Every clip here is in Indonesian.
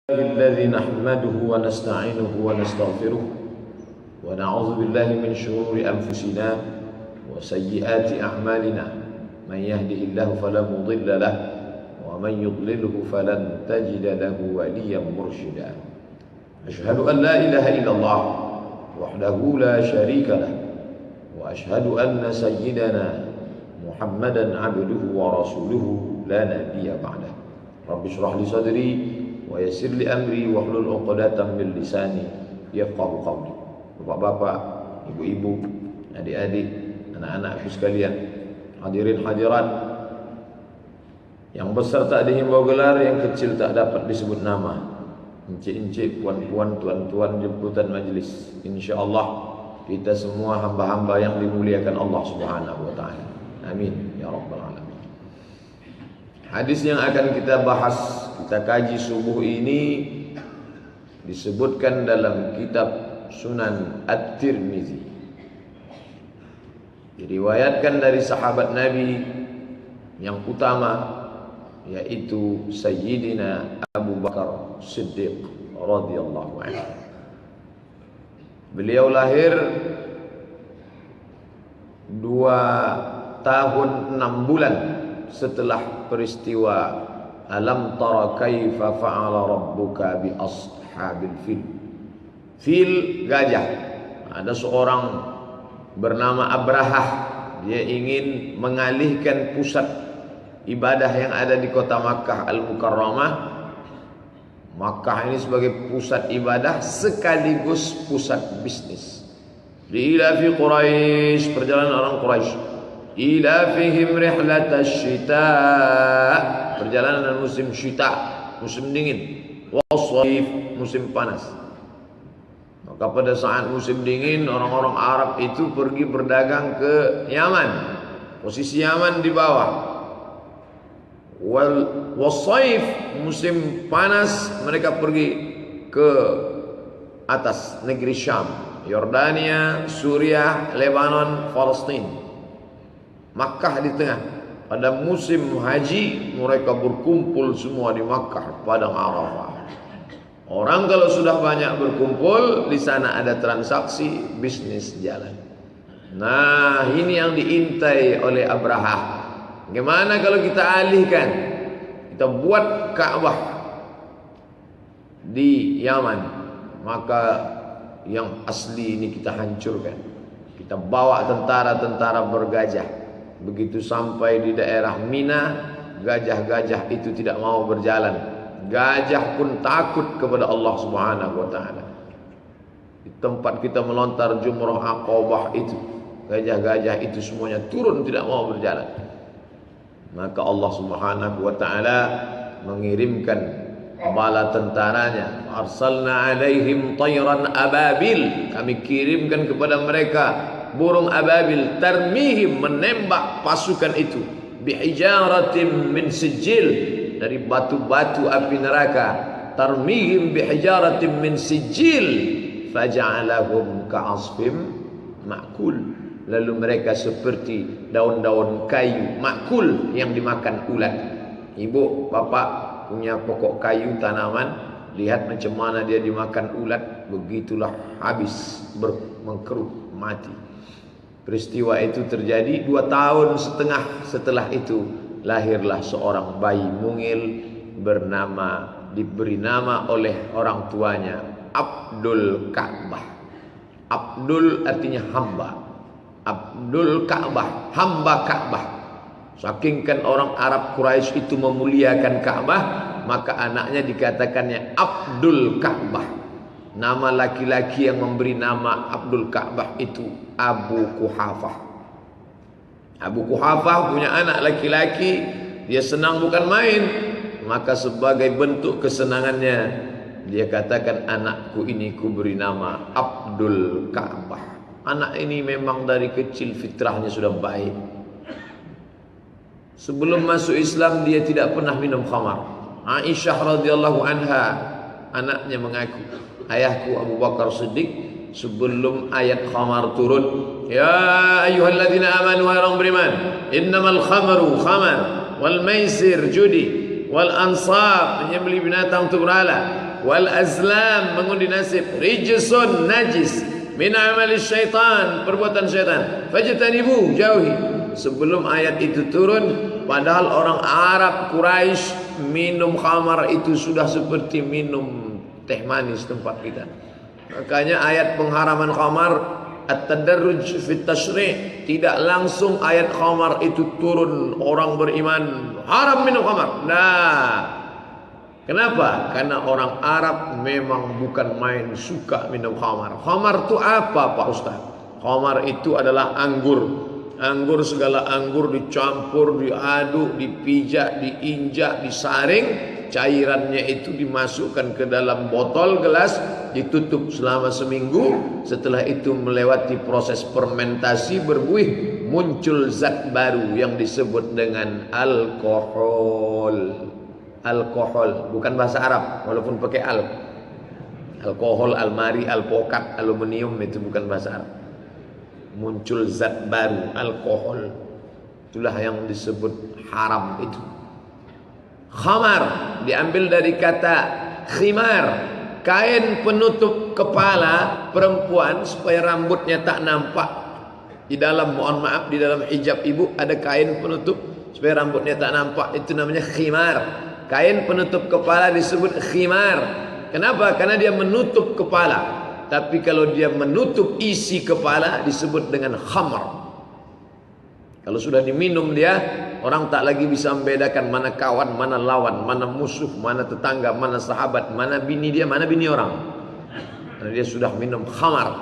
الذي نحمده ونستعينه ونستغفره ونعوذ بالله من شرور أنفسنا وسيئات أعمالنا من يهده الله فلا مضل له ومن يضلله فلن تجد له وليا مرشدا أشهد أن لا إله إلا الله وحده لا شريك له وأشهد أن سيدنا محمدا عبده ورسوله لا نبي بعده رب اشرح لي صدري ويسر li amri wahlul 'uqdatam min lisani yafqahu qawli. Bapak-bapak, ibu-ibu, adik-adik, anak-anakku sekalian, hadirin hadirat yang besar tak dihimbau gelar, yang kecil tak dapat disebut nama, encik-encik, puan-puan, tuan-tuan, jemputan majlis, insyaallah kita semua hamba-hamba yang dimuliakan Allah Subhanahu wa taala. Amin ya rabbal alamin. Hadis yang akan kita bahas, kita kaji subuh ini disebutkan dalam kitab Sunan At-Tirmizi. Diriwayatkan dari sahabat Nabi yang utama, yaitu Sayyidina Abu Bakar Siddiq radhiyallahu anhu. Beliau lahir 2 tahun 6 bulan setelah peristiwa Alam tara kaifa fa'ala rabbuka bi ashabil fil. Fil, gajah. Ada seorang bernama Abrahah, dia ingin mengalihkan pusat ibadah yang ada di kota Makkah Al-Mukarramah. Makkah ini sebagai pusat ibadah sekaligus pusat bisnis. Li ilafi Quraisy, perjalanan orang Quraisy. Ilafihim rihlatash syita', perjalanan musim syita, musim dingin, wasayf, musim panas. Maka pada saat musim dingin, orang-orang Arab itu pergi berdagang ke Yaman. Posisi Yaman di bawah. Wasayf, musim panas, mereka pergi ke atas negeri Syam, Yordania, Suriah, Lebanon, Palestina. Makkah di tengah. Pada musim haji mereka berkumpul semua di Makkah, padang Arafah. Orang kalau sudah banyak berkumpul di sana, ada transaksi, bisnis jalan. Nah, ini yang diintai oleh Abrahah. Bagaimana kalau kita alihkan, kita buat Ka'bah di Yaman, maka yang asli ini kita hancurkan. Kita bawa tentara-tentara bergajah. Begitu sampai di daerah Mina, gajah-gajah itu tidak mau berjalan. Gajah pun takut kepada Allah Subhanahu wa taala. Di tempat kita melontar jumrah Aqabah itu, gajah-gajah itu semuanya turun, tidak mau berjalan. Maka Allah Subhanahu wa taala mengirimkan bala tentaranya. Arsalna alaihim tayran ababil, kami kirimkan kepada mereka burung ababil, tarmihim, menembak pasukan itu, bihijaratin min sijil, dari batu-batu api neraka, tarmihim bihijaratin min sijil, faja'alahum ka'asfim ma'kul, lalu mereka seperti daun-daun kayu ma'kul, yang dimakan ulat. Ibu, bapak punya pokok kayu, tanaman, lihat macam mana dia dimakan ulat, begitulah habis, mengkerut, mati. Peristiwa itu terjadi 2 tahun setengah setelah itu, lahirlah seorang bayi mungil diberi nama oleh orang tuanya Abdul Ka'bah. Abdul artinya hamba. Abdul Ka'bah, hamba Ka'bah. Saking kan orang Arab Quraisy itu memuliakan Ka'bah, maka anaknya dikatakannya Abdul Ka'bah. Nama laki-laki yang memberi nama Abdul Ka'bah itu Abu Quhafah. Abu Quhafah punya anak laki-laki, dia senang bukan main. Maka sebagai bentuk kesenangannya, dia katakan, anakku ini ku beri nama Abdul Ka'bah. Anak ini memang dari kecil fitrahnya sudah baik. Sebelum masuk Islam dia tidak pernah minum khamar. Aisyah radhiyallahu anha, anaknya, mengaku, ayahku Abu Bakar Siddiq sebelum ayat khamar turun, ya ayyuhalladzina amanu, wahai orang beriman, innamal khamru khamar, wal maisir judi, wal ansab, menyembelih binatang untuk berhala, wal azlam, mengundi nasib, rijsun, najis, min amali syaitan, perbuatan syaitan, fajtanibu, jauhi. Sebelum ayat itu turun, padahal orang Arab Quraisy minum khamar itu sudah seperti minum teh manis tempat kita. Makanya ayat pengharaman khamar, at-tadarruj fit tasyri', tidak langsung ayat khamar itu turun orang beriman haram minum khamar. Nah, kenapa? Karena orang Arab memang bukan main suka minum khamar. Khamar itu apa Pak Ustaz? Khamar itu adalah anggur. Anggur, segala anggur dicampur, diaduk, dipijak, diinjak, disaring, cairannya itu dimasukkan ke dalam botol gelas, ditutup selama seminggu. Setelah itu melewati proses fermentasi berbuih, muncul zat baru yang disebut dengan alkohol. Alkohol bukan bahasa Arab walaupun pakai al. Alkohol, almari, alpokat, aluminium itu bukan bahasa Arab. Muncul zat baru, alkohol. Itulah yang disebut haram itu. Khamar diambil dari kata khimar, kain penutup kepala perempuan supaya rambutnya tak nampak. Di dalam, mohon maaf, di dalam hijab ibu ada kain penutup supaya rambutnya tak nampak, itu namanya khimar. Kain penutup kepala disebut khimar. Kenapa? Karena dia menutup kepala. Tapi kalau dia menutup isi kepala disebut dengan khamar. Kalau sudah diminum dia, orang tak lagi bisa membedakan mana kawan, mana lawan, mana musuh, mana tetangga, mana sahabat, mana bini dia, mana bini orang. Karena dia sudah minum khamar.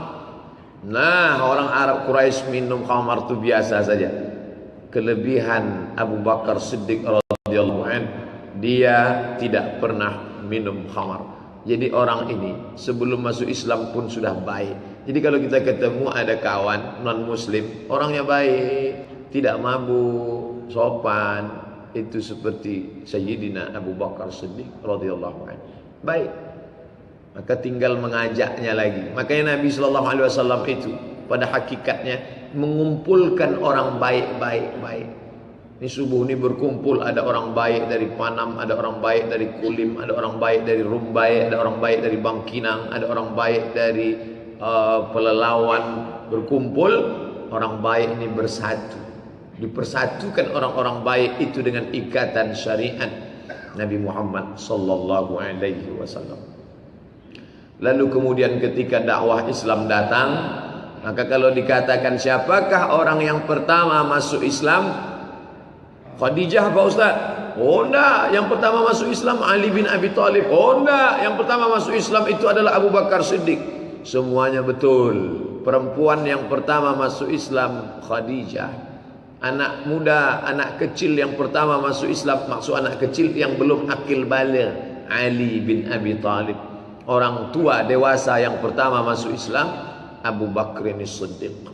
Nah, orang Arab Quraisy minum khamar itu biasa saja. Kelebihan Abu Bakar Siddiq radhiyallahu anhu, dia tidak pernah minum khamar. Jadi orang ini sebelum masuk Islam pun sudah baik. Jadi kalau kita ketemu ada kawan non muslim, orangnya baik, tidak mabuk, sopan, itu seperti Sayyidina Abu Bakar Siddiq radhiyallahu anhu. Baik. Maka tinggal mengajaknya lagi. Makanya Nabi sallallahu alaihi wasallam itu pada hakikatnya mengumpulkan orang baik-baik. Ini subuh ini berkumpul, ada orang baik dari Panam, ada orang baik dari Kulim, ada orang baik dari Rumbai, ada orang baik dari Bangkinang, ada orang baik dari Pelelawan. Berkumpul, orang baik ini bersatu. Dipersatukan orang-orang baik itu dengan ikatan syariat Nabi Muhammad sallallahu alaihi wasallam. Lalu kemudian ketika dakwah Islam datang, maka kalau dikatakan siapakah orang yang pertama masuk Islam? Khadijah Pak Ustaz? Oh enggak, yang pertama masuk Islam Ali bin Abi Thalib. Oh enggak, yang pertama masuk Islam itu adalah Abu Bakar Siddiq. Semuanya betul. Perempuan yang pertama masuk Islam Khadijah. Anak muda, anak kecil yang pertama masuk Islam, maksud anak kecil yang belum akil baligh, Ali bin Abi Thalib. Orang tua dewasa yang pertama masuk Islam Abu Bakar Siddiq.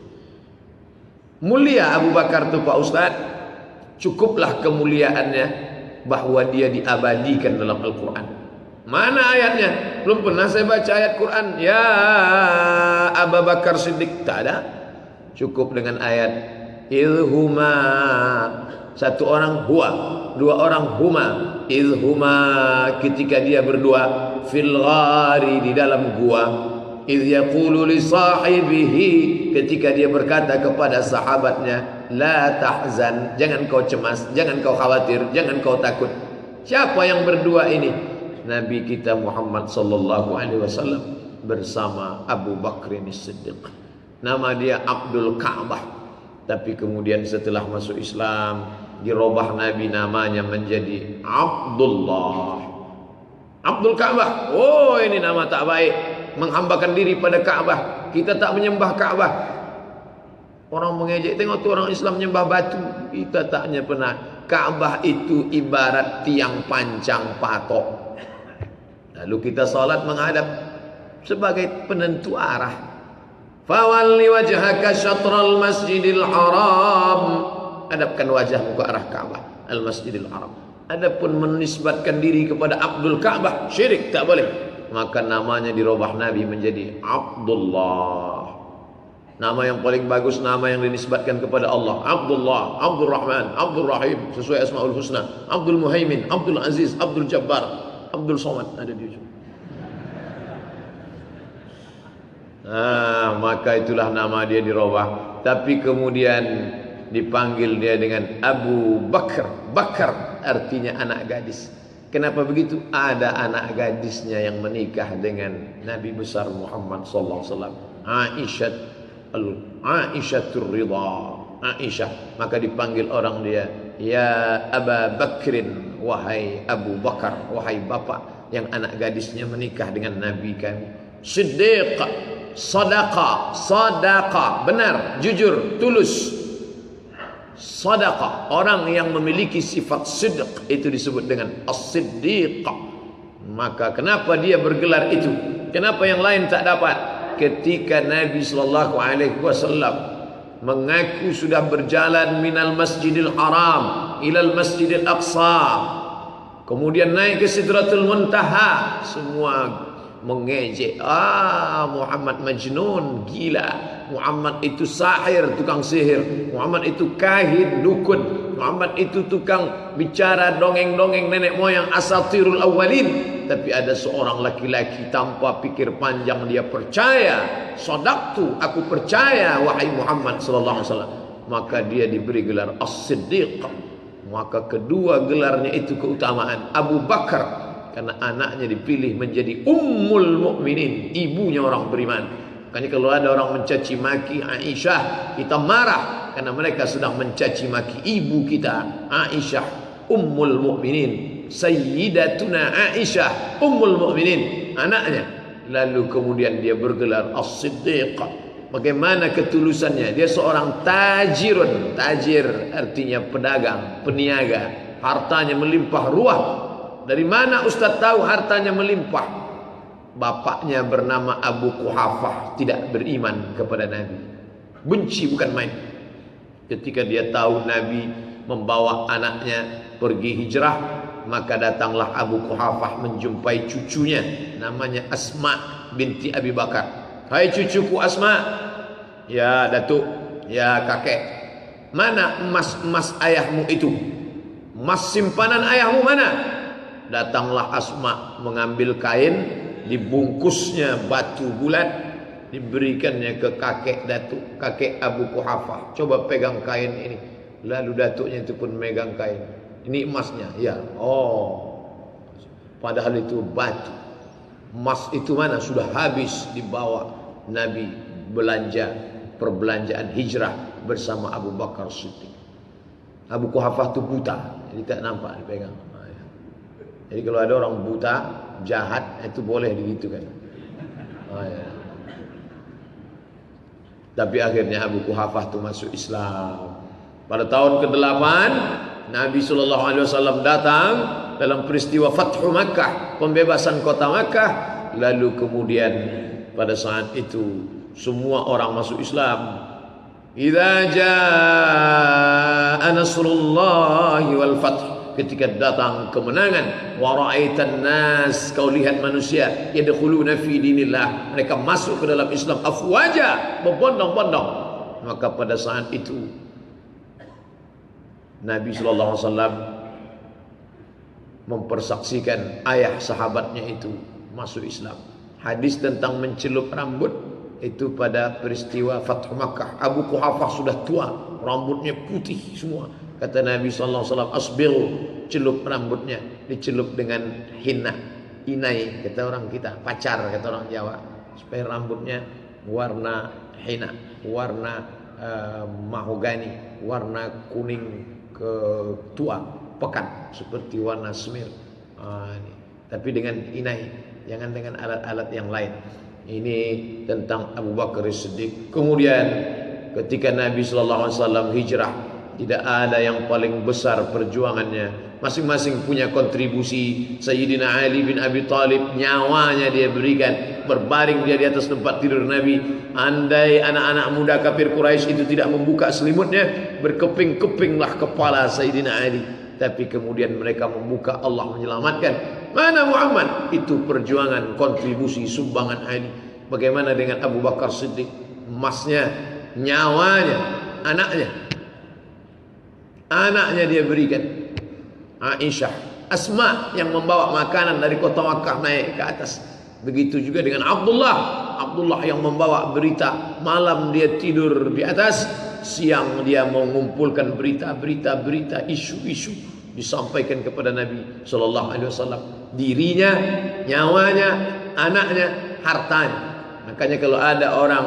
Mulia Abu Bakar itu Pak Ustaz. Cukuplah kemuliaannya bahwa dia diabadikan dalam Al-Quran. Mana ayatnya? Belum pernah saya baca ayat Quran. Ya Abu Bakar Siddiq. Tak ada. Cukup dengan ayat idhuma. Satu orang huwa, dua orang huma. Idhuma, ketika dia berdua, fil ghari, di dalam gua. Idh yaqulu li sahibihi, ketika dia berkata kepada sahabatnya, la tahzan, jangan kau cemas, jangan kau khawatir, jangan kau takut. Siapa yang berdua ini? Nabi kita Muhammad sallallahu alaihi wasallam bersama Abu Bakar Siddiq. Nama dia Abdul Ka'bah. Tapi kemudian setelah masuk Islam, dirubah Nabi namanya menjadi Abdullah. Abdul Ka'bah. Oh, ini nama tak baik. Menghambakan diri pada Ka'bah. Kita tak menyembah Ka'bah. Orang mengejek, tengok tu orang Islam menyembah batu. Kita taknya pernah. Ka'bah itu ibarat tiang pancang patok. Lalu kita salat menghadap sebagai penentu arah. Fawalli wajhaka syatral masjidil haram. Hadapkan wajahmu ke arah Ka'bah, al-Masjidil Haram. Adapun menisbatkan diri kepada Abdul Ka'bah, syirik, tak boleh. Maka namanya dirubah Nabi menjadi Abdullah. Nama yang paling bagus, nama yang dinisbatkan kepada Allah. Abdullah, Abdul Rahman, Abdul Rahim, sesuai Asmaul Husna. Abdul Muhaimin, Abdul Aziz, Abdul Jabbar, Abdul Somad, ada di ujung. Maka itulah nama dia dirubah. Tapi kemudian dipanggil dia dengan Abu Bakar. Bakar artinya anak gadis. Kenapa begitu? Ada anak gadisnya yang menikah dengan Nabi besar Muhammad sallallahu alaihi wasallam, Aisyatur Ridha, Aisyah. Maka dipanggil orang dia, ya Aba Bakrin, wahai Abu Bakar, wahai bapak yang anak gadisnya menikah dengan Nabi kami. Siddiq, sadaqa, benar, jujur, tulus. Sadaqah, orang yang memiliki sifat sidq itu disebut dengan as-siddiq. Maka kenapa dia bergelar itu? Kenapa yang lain tak dapat? Ketika Nabi sallallahu alaihi wasallam mengaku sudah berjalan minal Masjidil Haram ilal Masjidil Aqsa, kemudian naik ke Sidratul Muntaha, semua mengejek, Muhammad majnun, gila. Muhammad itu sahir, tukang sihir. Muhammad itu kahin, dukun. Muhammad itu tukang bicara dongeng-dongeng nenek moyang, asatirul awalin. Tapi ada seorang laki-laki tanpa pikir panjang dia percaya. Sadaqtu, aku percaya wahai Muhammad sallallahu alaihi wasallam. Maka dia diberi gelar As-Siddiq. Maka kedua gelarnya itu keutamaan. Abu Bakar karena anaknya dipilih menjadi Ummul Mukminin, ibunya orang beriman. Makanya kalau ada orang mencaci maki Aisyah, kita marah karena mereka sedang mencaci maki ibu kita, Aisyah Ummul Mukminin, Sayyidatuna Aisyah Ummul Mukminin, anaknya. Lalu kemudian dia bergelar As-Siddiq. Bagaimana ketulusannya? Dia seorang tajirun. Tajir artinya pedagang, peniaga, hartanya melimpah ruah. Dari mana Ustaz tahu hartanya melimpah? Bapaknya bernama Abu Quhafah tidak beriman kepada Nabi, benci bukan main. Ketika dia tahu Nabi membawa anaknya pergi hijrah, maka datanglah Abu Quhafah menjumpai cucunya, namanya Asma binti Abi Bakar. Hai cucuku Asma. Ya datuk, ya kakek, mana emas-emas ayahmu itu? Emas simpanan ayahmu mana? Datanglah Asma mengambil kain, dibungkusnya batu bulat, diberikannya ke kakek datuk, kakek Abu Quhafah. Coba pegang kain ini. Lalu datuknya itu pun megang kain. Ini emasnya, ya. Oh, padahal itu batu. Emas itu mana? Sudah habis dibawa Nabi belanja perbelanjaan hijrah bersama Abu Bakar Siddiq. Abu Quhafah itu buta, jadi tak nampak dipegang. Jadi kalau ada orang buta, jahat, itu boleh digitukan. Ya. Tapi akhirnya Abu Quhafah itu masuk Islam. Pada tahun ke-8 Nabi SAW datang dalam peristiwa Fathu Makkah, pembebasan kota Makkah. Lalu kemudian pada saat itu semua orang masuk Islam. Idza jaa nasrullahi wal fath, ketika datang kemenangan, wa ra'aitan nas, kau lihat manusia, yadkhuluna fi dinillah, mereka masuk ke dalam Islam afwaja, berbondong-bondong. Maka pada saat itu Nabi sallallahu alaihi wasallam mempersaksikan ayah sahabatnya itu masuk Islam. Hadis tentang mencelup rambut itu pada peristiwa Fathu Makkah. Abu Quhafah sudah tua, rambutnya putih semua. Kata Nabi sallallahu alaihi wasallam, asbil, celup rambutnya, dicelup dengan hina, inai kata orang kita, pacar kata orang Jawa, supaya rambutnya warna hina, warna mahogani, warna kuning ke tua, pekat seperti warna semir. Tapi dengan inai, jangan dengan alat-alat yang lain. Ini tentang Abu Bakar Siddiq. Kemudian ketika Nabi sallallahu alaihi wasallam hijrah, tidak ada yang paling besar perjuangannya. Masing-masing punya kontribusi. Sayyidina Ali bin Abi Thalib, nyawanya dia berikan, berbaring dia di atas tempat tidur Nabi. Andai anak-anak muda kafir Quraisy itu tidak membuka selimutnya, berkeping-kepinglah kepala Sayyidina Ali. Tapi kemudian mereka membuka, Allah menyelamatkan. Mana Muhammad? Itu perjuangan, kontribusi, sumbangan Ali. Bagaimana dengan Abu Bakar Siddiq? Emasnya, nyawanya, anaknya dia berikan. Aisyah, Asma yang membawa makanan dari kota Makkah naik ke atas. Begitu juga dengan Abdullah. Abdullah yang membawa berita, malam dia tidur di atas, siang dia mengumpulkan berita-berita, isu-isu disampaikan kepada Nabi sallallahu alaihi wasallam. Dirinya, nyawanya, anaknya, hartanya. Makanya kalau ada orang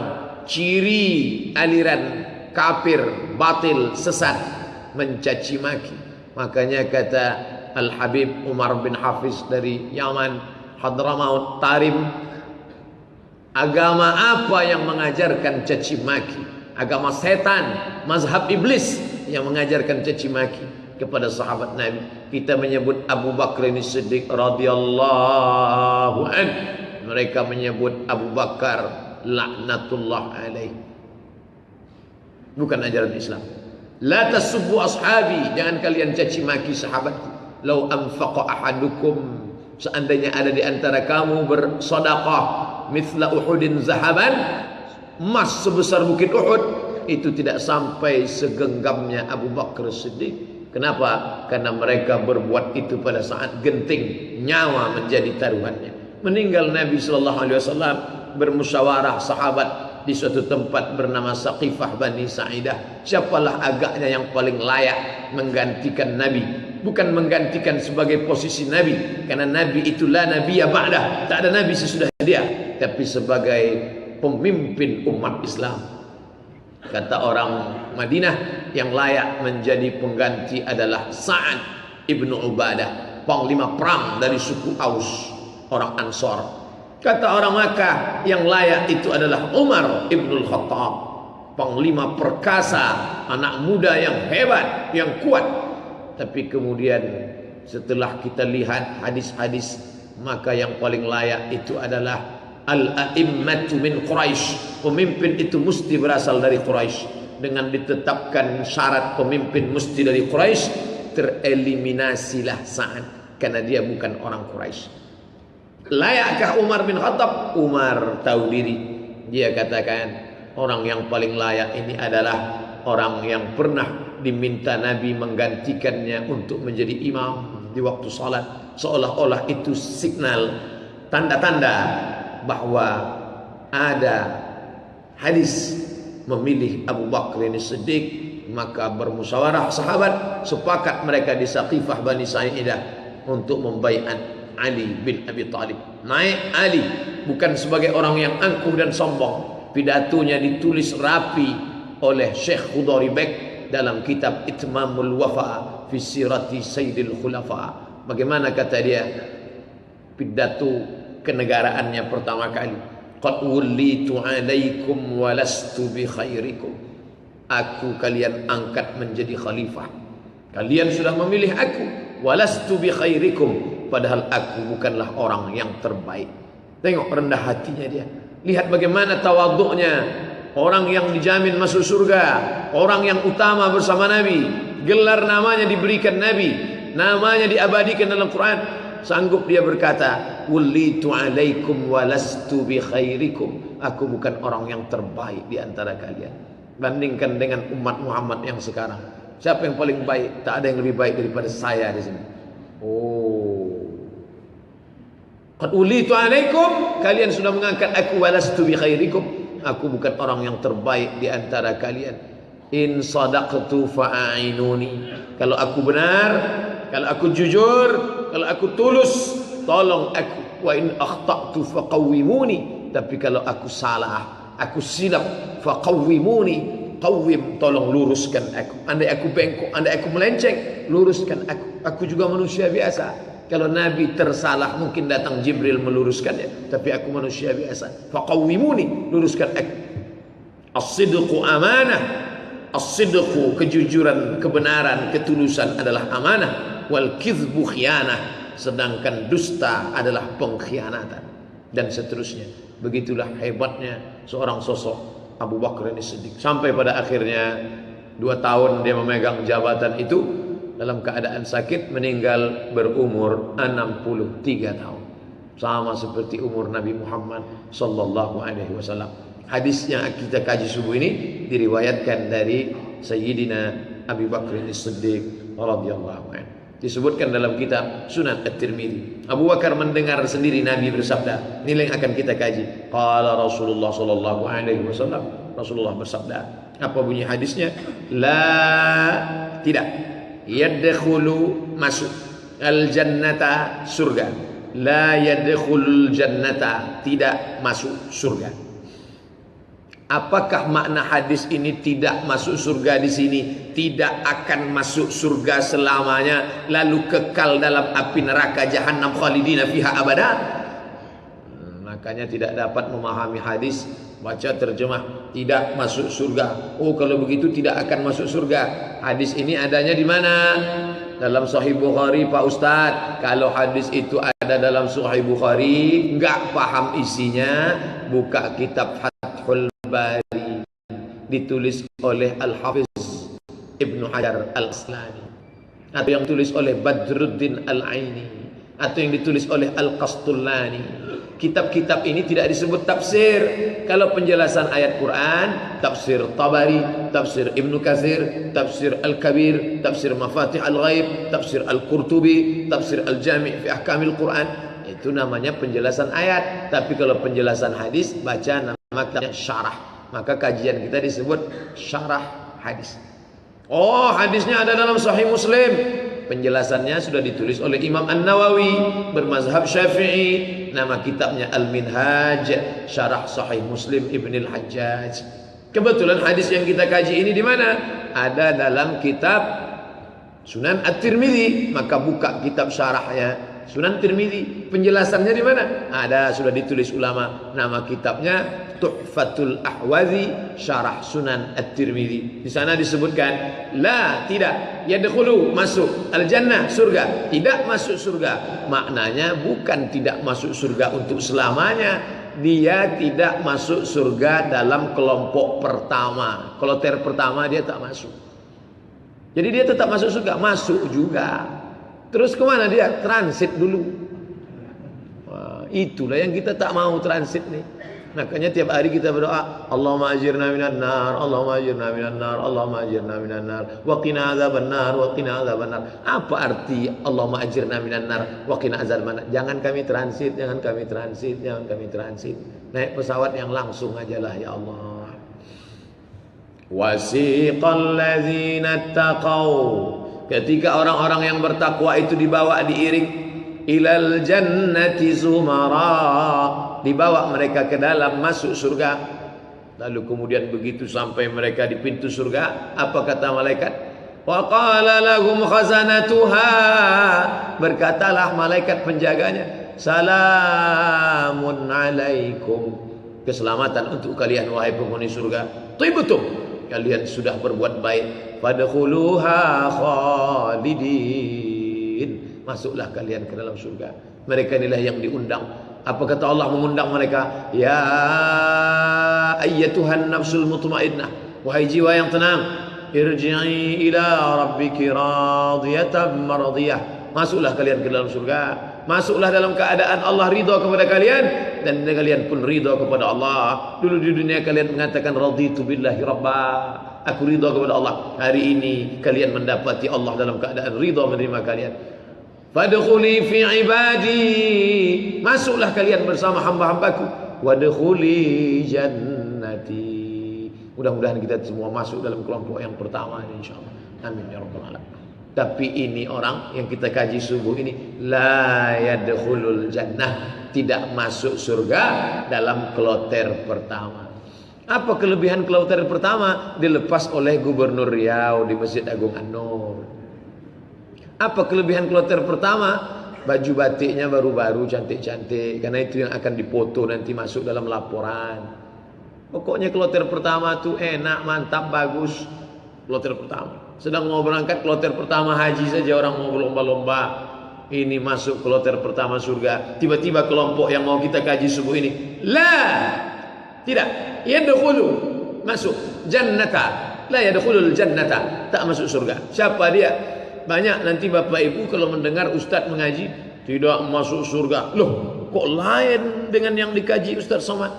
ciri aliran kafir, batil, sesat, mencaci maki. Makanya kata Al-Habib Umar bin Hafiz dari Yaman, Hadramaut Tarim, agama apa yang mengajarkan caci maki? Agama setan, mazhab iblis yang mengajarkan caci maki kepada sahabat Nabi. Kita menyebut Abu Bakar ini Siddiq radhiyallahu an. Mereka menyebut Abu Bakar laknatullah alaih. Bukan ajaran Islam. La tasubbu ashabi, jangan kalian caci maki sahabatku. Lau anfaqa ahadukum, seandainya ada di antara kamu bersedekah mithla Uhudin zahaban, emas sebesar bukit Uhud, itu tidak sampai segenggamnya Abu Bakar Siddiq. Kenapa? Karena mereka berbuat itu pada saat genting, nyawa menjadi taruhannya. Meninggal Nabi sallallahu alaihi wasallam, bermusyawarah sahabat di suatu tempat bernama Saqifah Bani Sa'idah. Siapalah agaknya yang paling layak menggantikan Nabi? Bukan menggantikan sebagai posisi Nabi, karena Nabi itulah Nabiya ba'dah, tak ada Nabi sesudah dia, tapi sebagai pemimpin umat Islam. Kata orang Madinah, yang layak menjadi pengganti adalah Sa'ad ibnu Ubadah, panglima perang dari suku Aus, orang Ansor. Kata orang Makkah, yang layak itu adalah Umar ibnul Khattab, panglima perkasa, anak muda yang hebat, yang kuat. Tapi kemudian setelah kita lihat hadis-hadis, maka yang paling layak itu adalah al-a'immatu min Quraisy. Pemimpin itu mesti berasal dari Quraisy. Dengan ditetapkan syarat pemimpin mesti dari Quraisy, tereliminasilah Sa'ad, karena dia bukan orang Quraisy. Layakkah Umar bin Khattab? Umar tahu diri. Dia katakan, orang yang paling layak ini adalah orang yang pernah diminta Nabi menggantikannya untuk menjadi imam di waktu salat. Seolah-olah itu signal, tanda-tanda bahwa ada hadis memilih Abu Bakar ini Siddiq. Maka bermusyawarah sahabat, sepakat mereka di Saqifah Bani Sa'idah untuk membaiat Ali bin Abi Thalib. Naik Ali bukan sebagai orang yang angkuh dan sombong. Pidatonya ditulis rapi oleh Syekh Khudari Bek dalam kitab Itmamul Wafa fi Sirati Sayyidil Khulafa. Bagaimana kata dia pidato kenegaraannya pertama kali? Qad wullitu alaikum wa lastu bi khairikum. Aku kalian angkat menjadi khalifah. Kalian sudah memilih aku, walastu bi khairikum, padahal aku bukanlah orang yang terbaik. Tengok rendah hatinya dia. Lihat bagaimana tawaduknya. Orang yang dijamin masuk surga, orang yang utama bersama Nabi, gelar namanya diberikan Nabi, namanya diabadikan dalam Quran. Sanggup dia berkata, "Wullitu alaikum walastu bi khairikum." Aku bukan orang yang terbaik di antara kalian. Bandingkan dengan umat Muhammad yang sekarang. Siapa yang paling baik? Tak ada yang lebih baik daripada saya di sini. Oh. Qad wullitu alaikum, kalian sudah mengangkat aku, walastu bi khairikum. Aku bukan orang yang terbaik di antara kalian. In sadaqtu fa'inuni. Kalau aku benar, kalau aku jujur, kalau aku tulus, tolong aku. Wa in akhta'tu faqawwimuni. Tapi kalau aku salah, aku silap, faqawwimuni. Qawwim, tolong luruskan aku. Andai aku bengkok, andai aku melenceng, luruskan aku. Aku juga manusia biasa. Kalau Nabi tersalah, mungkin datang Jibril meluruskannya, tapi aku manusia biasa. Faqawwimuni, luruskan aku. As-sidqu amanah. As-sidqu, kejujuran, kebenaran, ketulusan adalah amanah. Wal kizbu khianah, sedangkan dusta adalah pengkhianatan. Dan seterusnya. Begitulah hebatnya seorang sosok Abu Bakar ini Siddiq. Sampai pada akhirnya 2 tahun dia memegang jabatan itu, dalam keadaan sakit, meninggal berumur 63 tahun. Sama seperti umur Nabi Muhammad sallallahu alaihi wasallam. Hadis yang kita kaji subuh ini diriwayatkan dari Sayyidina Abu Bakar As-Siddiq radhiyallahu anhu. Disebutkan dalam kitab Sunan At-Tirmidzi. Abu Bakar mendengar sendiri Nabi bersabda. Ini yang akan kita kaji. Qala Rasulullah sallallahu alaihi wasallam. Rasulullah bersabda. Apa bunyi hadisnya? Tidak. Yadkhulu masuk al-jannata surga. La yadkhulul jannata, tidak masuk surga. Apakah makna hadis ini tidak masuk surga di sini? Tidak akan masuk surga selamanya, lalu kekal dalam api neraka jahannam khalidina fiha abada? Makanya tidak dapat memahami hadis, baca terjemah tidak masuk surga. Oh, kalau begitu tidak akan masuk surga. Hadis ini adanya di mana? Dalam Sahih Bukhari, Pak Ustadz. Kalau hadis itu ada dalam Sahih Bukhari, enggak paham isinya, buka kitab Fathul Bari, ditulis oleh Al-Hafiz Ibnu Hajar Al-Asqalani, atau yang ditulis oleh Badruddin Al-Aini, atau yang ditulis oleh Al-Qastullani. Kitab-kitab ini tidak disebut tafsir. Kalau penjelasan ayat Quran, tafsir Tabari, tafsir Ibnu Katsir, tafsir Al-Kabir, tafsir Mafatih Al-Ghaib, tafsir Al-Qurtubi, tafsir Al-Jami' fi Ahkamil Quran. Itu namanya penjelasan ayat. Tapi kalau penjelasan hadis, baca nama kitabnya syarah. Maka kajian kita disebut syarah hadis. Oh, hadisnya ada dalam Sahih Muslim. Penjelasannya sudah ditulis oleh Imam An-Nawawi, bermazhab Syafi'i. Nama kitabnya Al-Minhaj, Syarah Sahih Muslim Ibn Al-Hajjaj. Kebetulan hadis yang kita kaji ini di mana? Ada dalam kitab Sunan At-Tirmidzi. Maka buka kitab syarahnya Sunan Tirmidzi. Penjelasannya di mana? Ada, sudah ditulis ulama. Nama kitabnya Tuhfatul Ahwazi, Syarah Sunan At-Tirmidzi. Di sana disebutkan, la, tidak, yadkhulu, masuk, al-jannah, surga, tidak masuk surga. Maknanya bukan tidak masuk surga untuk selamanya. Dia tidak masuk surga dalam kelompok pertama. Kloter pertama dia tak masuk. Jadi dia tetap masuk surga, masuk juga. Terus kemana dia? Transit dulu. Wah, itulah yang kita tak mau, transit nih. Makanya tiap hari kita berdoa, Allahumma ajirna minan nar, Allahumma ajirna minan nar, Allahumma ajirna minan nar, wa qina adzaban nar, wa qina adzaban nar. Apa arti Allahumma ajirna minan nar, wa qina adzaban nar? Jangan kami transit, jangan kami transit, jangan kami transit. Naik pesawat yang langsung ajalah ya Allah. Wasiqal ladzina taqaw. Ketika orang-orang yang bertakwa itu dibawa, diiring, ilal jannati zumara, dibawa mereka ke dalam, masuk surga. Lalu kemudian begitu sampai mereka di pintu surga, apa kata malaikat? Wa qala lahum khazanatuha, berkatalah malaikat penjaganya, salamun alaikum, keselamatan untuk kalian wahai penghuni surga. Tibtum, kalian sudah berbuat baik. Fadkhuluha khalidin, masuklah kalian ke dalam surga. Mereka inilah yang diundang. Apa kata Allah mengundang mereka? Ya ayyatuhan nafsul mutmainnah, wahai jiwa yang tenang, irji'i ila rabbiki radiyatan mardiyah. Masuklah kalian ke dalam surga. Masuklah dalam keadaan Allah ridha kepada kalian, dan kalian pun ridha kepada Allah. Dulu di dunia kalian mengatakan raditu billahi rabba, aku ridha kepada Allah. Hari ini kalian mendapati Allah dalam keadaan ridha menerima kalian. Fadkhuli fi ibadi, masuklah kalian bersama hamba-hambaku. Wadkhuli jannati. Mudah-mudahan kita semua masuk dalam kelompok yang pertama ini, insyaallah. Amin ya rabbal alamin. Tapi ini orang yang kita kaji subuh ini, la yadkhulul jannah, tidak masuk surga dalam kloter pertama. Apa kelebihan kloter pertama? Dilepas oleh Gubernur Riau di Masjid Agung An-Nur. Apa kelebihan kloter pertama? Baju batiknya baru-baru, cantik-cantik, karena itu yang akan dipoto nanti masuk dalam laporan. Pokoknya kloter pertama tuh enak, mantap, bagus. Kloter pertama. Sedang mau berangkat kloter pertama haji saja orang mau berlomba-lomba. Ini masuk kloter pertama surga. Tiba-tiba kelompok yang mau kita kaji subuh ini, la, tidak, yadkhulu, masuk jannata, la yadkhulul jannata, tak masuk surga. Siapa dia? Banyak nanti Bapak Ibu kalau mendengar Ustadz mengaji tidak masuk surga. Loh, kok lain dengan yang dikaji Ustadz Somad?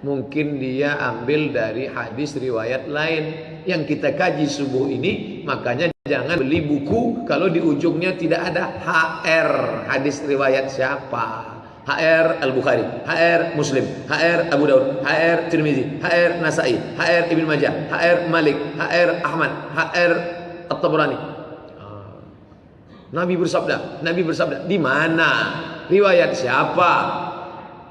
Mungkin dia ambil dari hadis riwayat lain yang kita kaji subuh ini. Makanya jangan beli buku kalau di ujungnya tidak ada HR, hadis riwayat siapa. HR Al-Bukhari, HR Muslim, HR Abu Daud, HR Tirmizi, HR Nasai, HR Ibn Majah, HR Malik, HR Ahmad, HR At-Tabrani. Nabi bersabda, di mana? Riwayat siapa?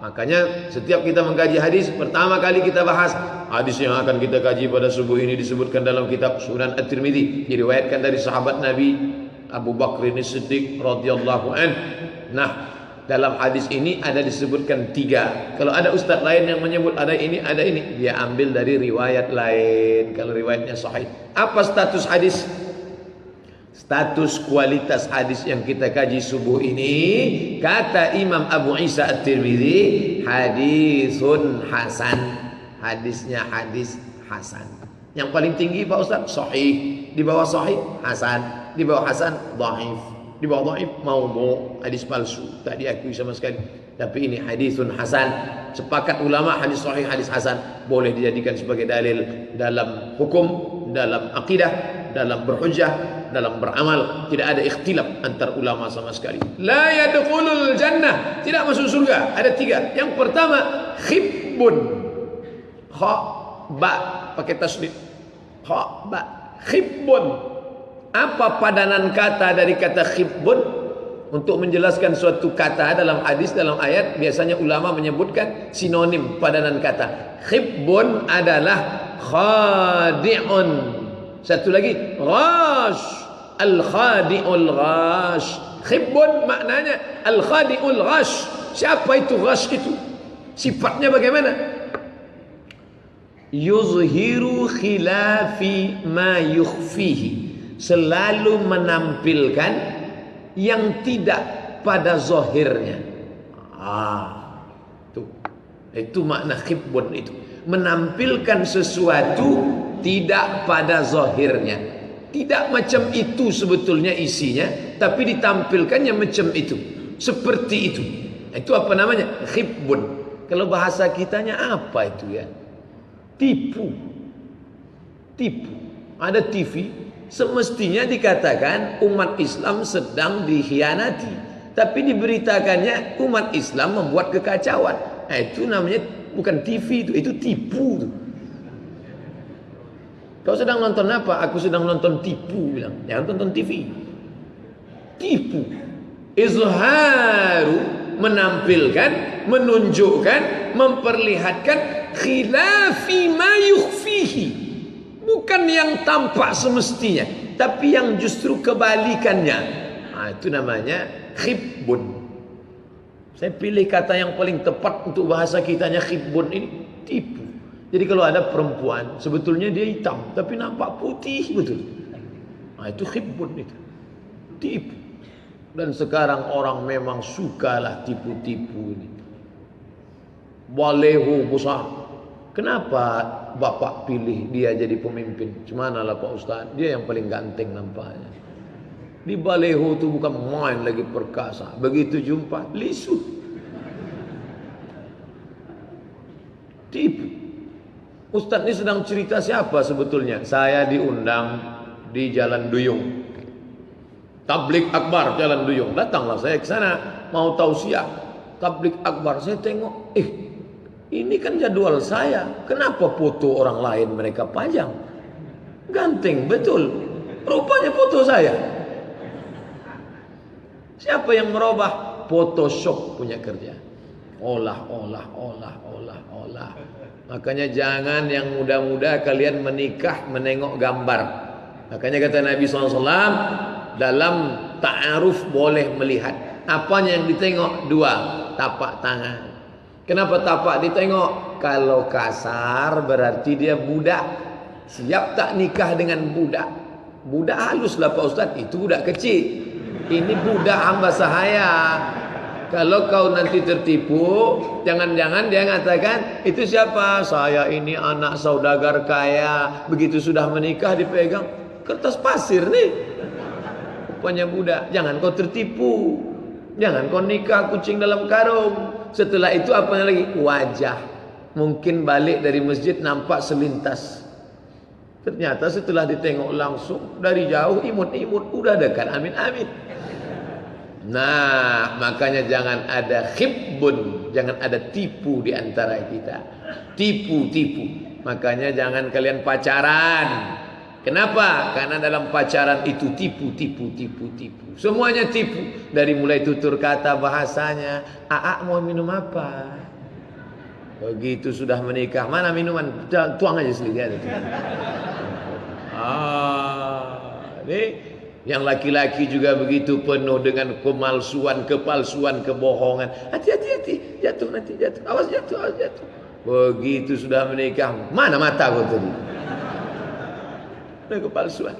Makanya setiap kita mengkaji hadis, pertama kali kita bahas hadis yang akan kita kaji pada subuh ini disebutkan dalam kitab Sunan At-Tirmidzi, diriwayatkan dari sahabat Nabi Abu Bakr As-Siddiq radhiyallahu anhu. Nah, dalam hadis ini ada disebutkan 3. Kalau ada ustaz lain yang menyebut ada ini, dia ambil dari riwayat lain. Kalau riwayatnya sahih. Apa status hadis? Status kualitas hadis yang kita kaji subuh ini, kata Imam Abu Isa At-Tirmidzi, hadisun hasan. Hadisnya hadis hasan. Yang paling tinggi Pak Ustaz sahih, di bawah sahih hasan, di bawah hasan dhaif, di bawah dhaif maudhu, hadis palsu, tak diakui sama sekali. Tapi ini hadisun hasan. Sepakat ulama hadis sahih, hadis hasan boleh dijadikan sebagai dalil dalam hukum, dalam akidah, dalam berhujjah, dalam beramal. Tidak ada ikhtilaf antar ulama sama sekali. La yadkhulul jannah, tidak masuk surga. Ada 3. Yang pertama khibbun, kha ba pakai tasdid, kha ba, khibbun. Apa padanan kata dari kata khibbun? Untuk menjelaskan suatu kata dalam hadis, dalam ayat, biasanya ulama menyebutkan sinonim padanan kata. Khibbun adalah khadi'un. Satu lagi ghash, al-khadi'ul ghash. Khibbun maknanya al-khadi'ul ghash. Siapa itu ghash itu? Sifatnya bagaimana? Yuzhiru khilafi ma yukhfihi. Selalu menampilkan yang tidak pada zahirnya. Itu makna khibbun itu. Menampilkan sesuatu tidak pada zahirnya. Tidak macam itu sebetulnya isinya, tapi ditampilkannya macam itu. Seperti itu. Itu apa namanya? Khibbun. Kalau bahasa kitanya apa itu ya? Tipu. Tipu. Ada TV, semestinya dikatakan umat Islam sedang dikhianati, tapi diberitakannya umat Islam membuat kekacauan. Itu namanya bukan TV, itu tipu. Kau sedang nonton apa? Aku sedang nonton tipu, bilang. Jangan tonton TV. Tipu. Izharu, menampilkan, menunjukkan, memperlihatkan khilafi ma yukhfihi. Bukan yang tampak semestinya, tapi yang justru kebalikannya. Itu namanya khibbun. Saya pilih kata yang paling tepat untuk bahasa kitanya khibbun ini, tipu. Jadi kalau ada perempuan, sebetulnya dia hitam, tapi nampak putih betul. Itu khibbun itu. Tipu. Dan sekarang orang memang sukalah tipu-tipu ini. Baleho besar. Kenapa Bapak pilih dia jadi pemimpin? Cemanalah Pak Ustaz, dia yang paling ganteng nampaknya. Di baleho itu bukan main lagi perkasa. Begitu jumpa, lisu. Tipu. Ustaz ini sedang cerita siapa sebetulnya? Saya diundang di Jalan Duyung. Tablik Akbar Jalan Duyung. Datanglah saya ke sana mau tausiah. Tablik Akbar, saya tengok, ini kan jadwal saya. Kenapa foto orang lain mereka pajang? Ganteng betul. Rupanya foto saya. Siapa yang merubah? Photoshop punya kerja. Olah. Makanya jangan yang muda-muda kalian menikah menengok gambar. Makanya kata Nabi SAW, dalam ta'aruf boleh melihat. Apanya yang ditengok? 2, tapak tangan. Kenapa tapak ditengok? Kalau kasar berarti dia budak. Siap tak nikah dengan budak? Budak halus lah Pak Ustaz. Itu budak kecil. Ini budak hamba sahaya. Kalau kau nanti tertipu, jangan-jangan dia mengatakan, itu siapa? Saya ini anak saudagar kaya. Begitu sudah menikah dipegang kertas pasir nih. Rupanya budak. Jangan kau tertipu. Jangan kau nikah kucing dalam karung. Setelah itu apa lagi? Wajah. Mungkin balik dari masjid nampak selintas. Ternyata setelah ditengok langsung dari jauh imut-imut udah dekat, amin-amin. Nah, makanya jangan ada khibbun, jangan ada tipu di antara kita. Tipu-tipu. Makanya jangan kalian pacaran. Kenapa? Karena dalam pacaran itu tipu. Semuanya tipu. Dari mulai tutur kata, bahasanya. Aa mau minum apa? Begitu sudah menikah, mana minuman? Tuang aja sedikit. Ini yang laki-laki juga begitu, penuh dengan kepalsuan, kebohongan. Hati-hati, jatuh nanti, jatuh. Awas jatuh. Begitu sudah menikah, mana mata kau tadi? Kepalsuan.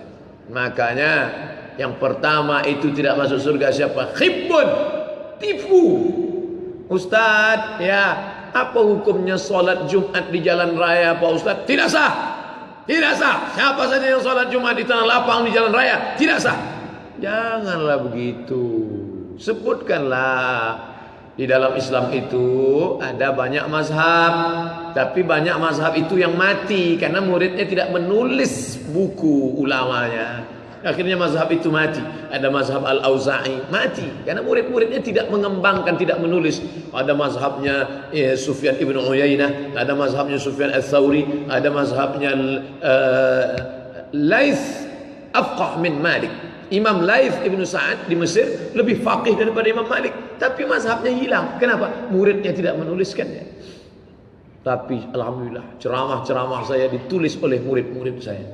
Makanya yang pertama itu tidak masuk surga siapa? Khibbun, tipu. Ustaz, ya, apa hukumnya sholat Jumat di jalan raya Pak Ustaz? Tidak sah. Tidak sah. Siapa saja yang sholat Jumat di tanah lapang di jalan raya, tidak sah. Janganlah begitu. Sebutkanlah. Di dalam Islam itu ada banyak mazhab, tapi banyak mazhab itu yang mati karena muridnya tidak menulis buku ulamanya. Akhirnya mazhab itu mati. Ada mazhab Al-Auza'i mati karena murid-muridnya tidak mengembangkan, tidak menulis. Ada mazhabnya Sufyan ibn Uyainah, ada mazhabnya Sufyan Ats-Tsauri, ada mazhabnya Laits afqah min Malik. Imam Laits ibn Sa'ad di Mesir lebih faqih daripada Imam Malik, tapi mazhabnya hilang. Kenapa? Muridnya tidak menuliskannya. Tapi alhamdulillah ceramah-ceramah saya ditulis oleh murid-murid saya.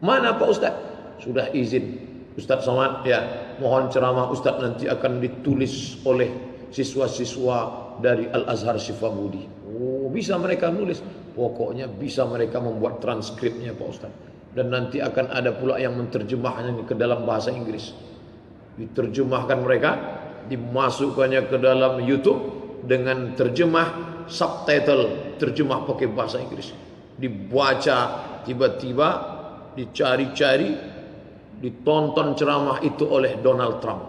Mana Pak Ustaz? Sudah izin Ustaz Somad, ya, mohon ceramah Ustaz nanti akan ditulis oleh siswa-siswa dari Al-Azhar Syifabudi. Oh, bisa mereka nulis. Pokoknya bisa mereka membuat transkripnya Pak Ustaz. Dan nanti akan ada pula yang menerjemahnya ke dalam bahasa Inggris. Diterjemahkan mereka, dimasukkannya ke dalam YouTube dengan terjemah subtitle, terjemah pakai bahasa Inggris. Dibaca, tiba-tiba dicari-cari, ditonton ceramah itu oleh Donald Trump.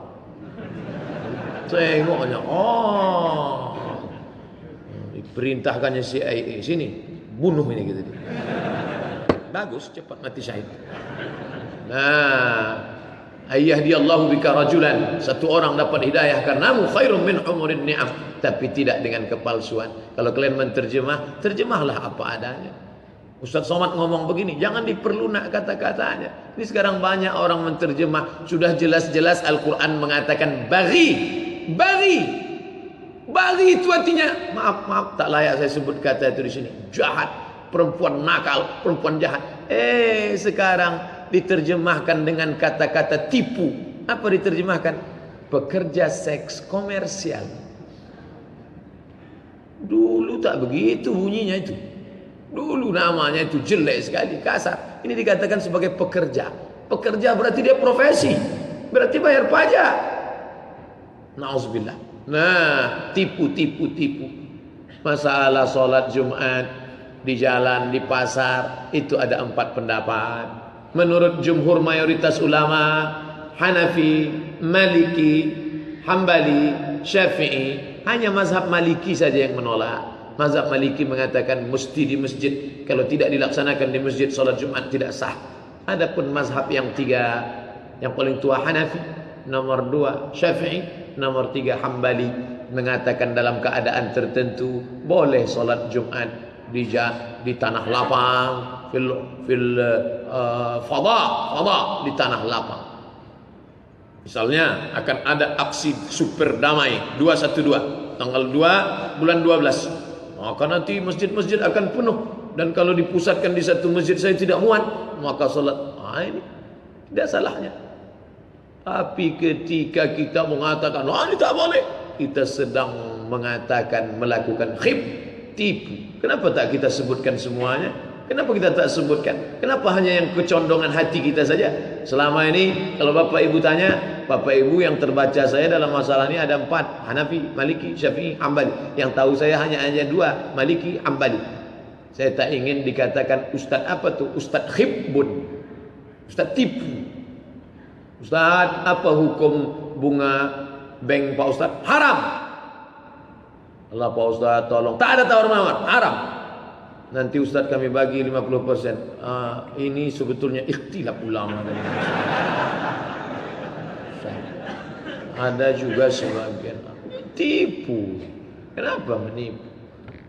Tengoknya, oh, diperintahkannya CIA, sini bunuh ini gitu. Bagus, cepat mati syahid. Nah, ayyadiyallahu bika rajulan, satu orang dapat hidayah karenamu khairum min umurin ni'am, tapi tidak dengan kepalsuan. Kalau kalian menterjemah, terjemahlah apa adanya. Ustaz Somad ngomong begini, jangan diperlunak kata-katanya. Ini sekarang banyak orang menterjemah, sudah jelas-jelas Al-Quran mengatakan bagi itu artinya, maaf, tak layak saya sebut kata itu di sini. Jahat, perempuan nakal, perempuan jahat. Sekarang diterjemahkan dengan kata-kata tipu. Apa diterjemahkan? Pekerja seks komersial. Dulu tak begitu bunyinya itu. Dulu namanya itu jelek sekali, kasar. Ini dikatakan sebagai pekerja. Pekerja berarti dia profesi, berarti bayar pajak. Nauzubillah. Nah, tipu. Masalah sholat Jumat di jalan, di pasar, itu ada 4 pendapat. Menurut jumhur mayoritas ulama, Hanafi, Maliki, Hambali, Syafi'i, hanya mazhab Maliki saja yang menolak. Mazhab Maliki mengatakan mesti di masjid. Kalau tidak dilaksanakan di masjid, sholat Jumat tidak sah. Adapun mazhab yang 3, yang paling tua Hanafi, nomor 2 Syafi'i, nomor 3 Hambali, mengatakan dalam keadaan tertentu boleh sholat Jumat di tanah lapang, fada di tanah lapang. Misalnya akan ada aksi super damai 212 tanggal 2 bulan 12, maka nanti masjid-masjid akan penuh, dan kalau dipusatkan di satu masjid saya tidak muat, maka sholat. Ini tidak salahnya. Tapi ketika kita mengatakan ini tak boleh, kita sedang mengatakan melakukan tipu. Kenapa tak kita sebutkan semuanya? Kenapa kita tak sebutkan? Kenapa hanya yang kecondongan hati kita saja? Selama ini kalau Bapak Ibu tanya, Bapak Ibu yang terbaca saya dalam masalah ini ada 4, Hanafi, Maliki, Syafi'i, Hambali. Yang tahu saya hanya 2, Maliki, Hambali. Saya tak ingin dikatakan Ustaz apa tuh? Ustaz khibbun, Ustaz tipu. Ustaz, apa hukum bunga bank Pak Ustaz? Haram. Allah Pak Ustaz tolong. Tak ada tawar-menawar, haram. Nanti Ustaz kami bagi 50%. Ini sebetulnya ikhtilaf ulama. Ada juga sebagian tipu. Kenapa menipu?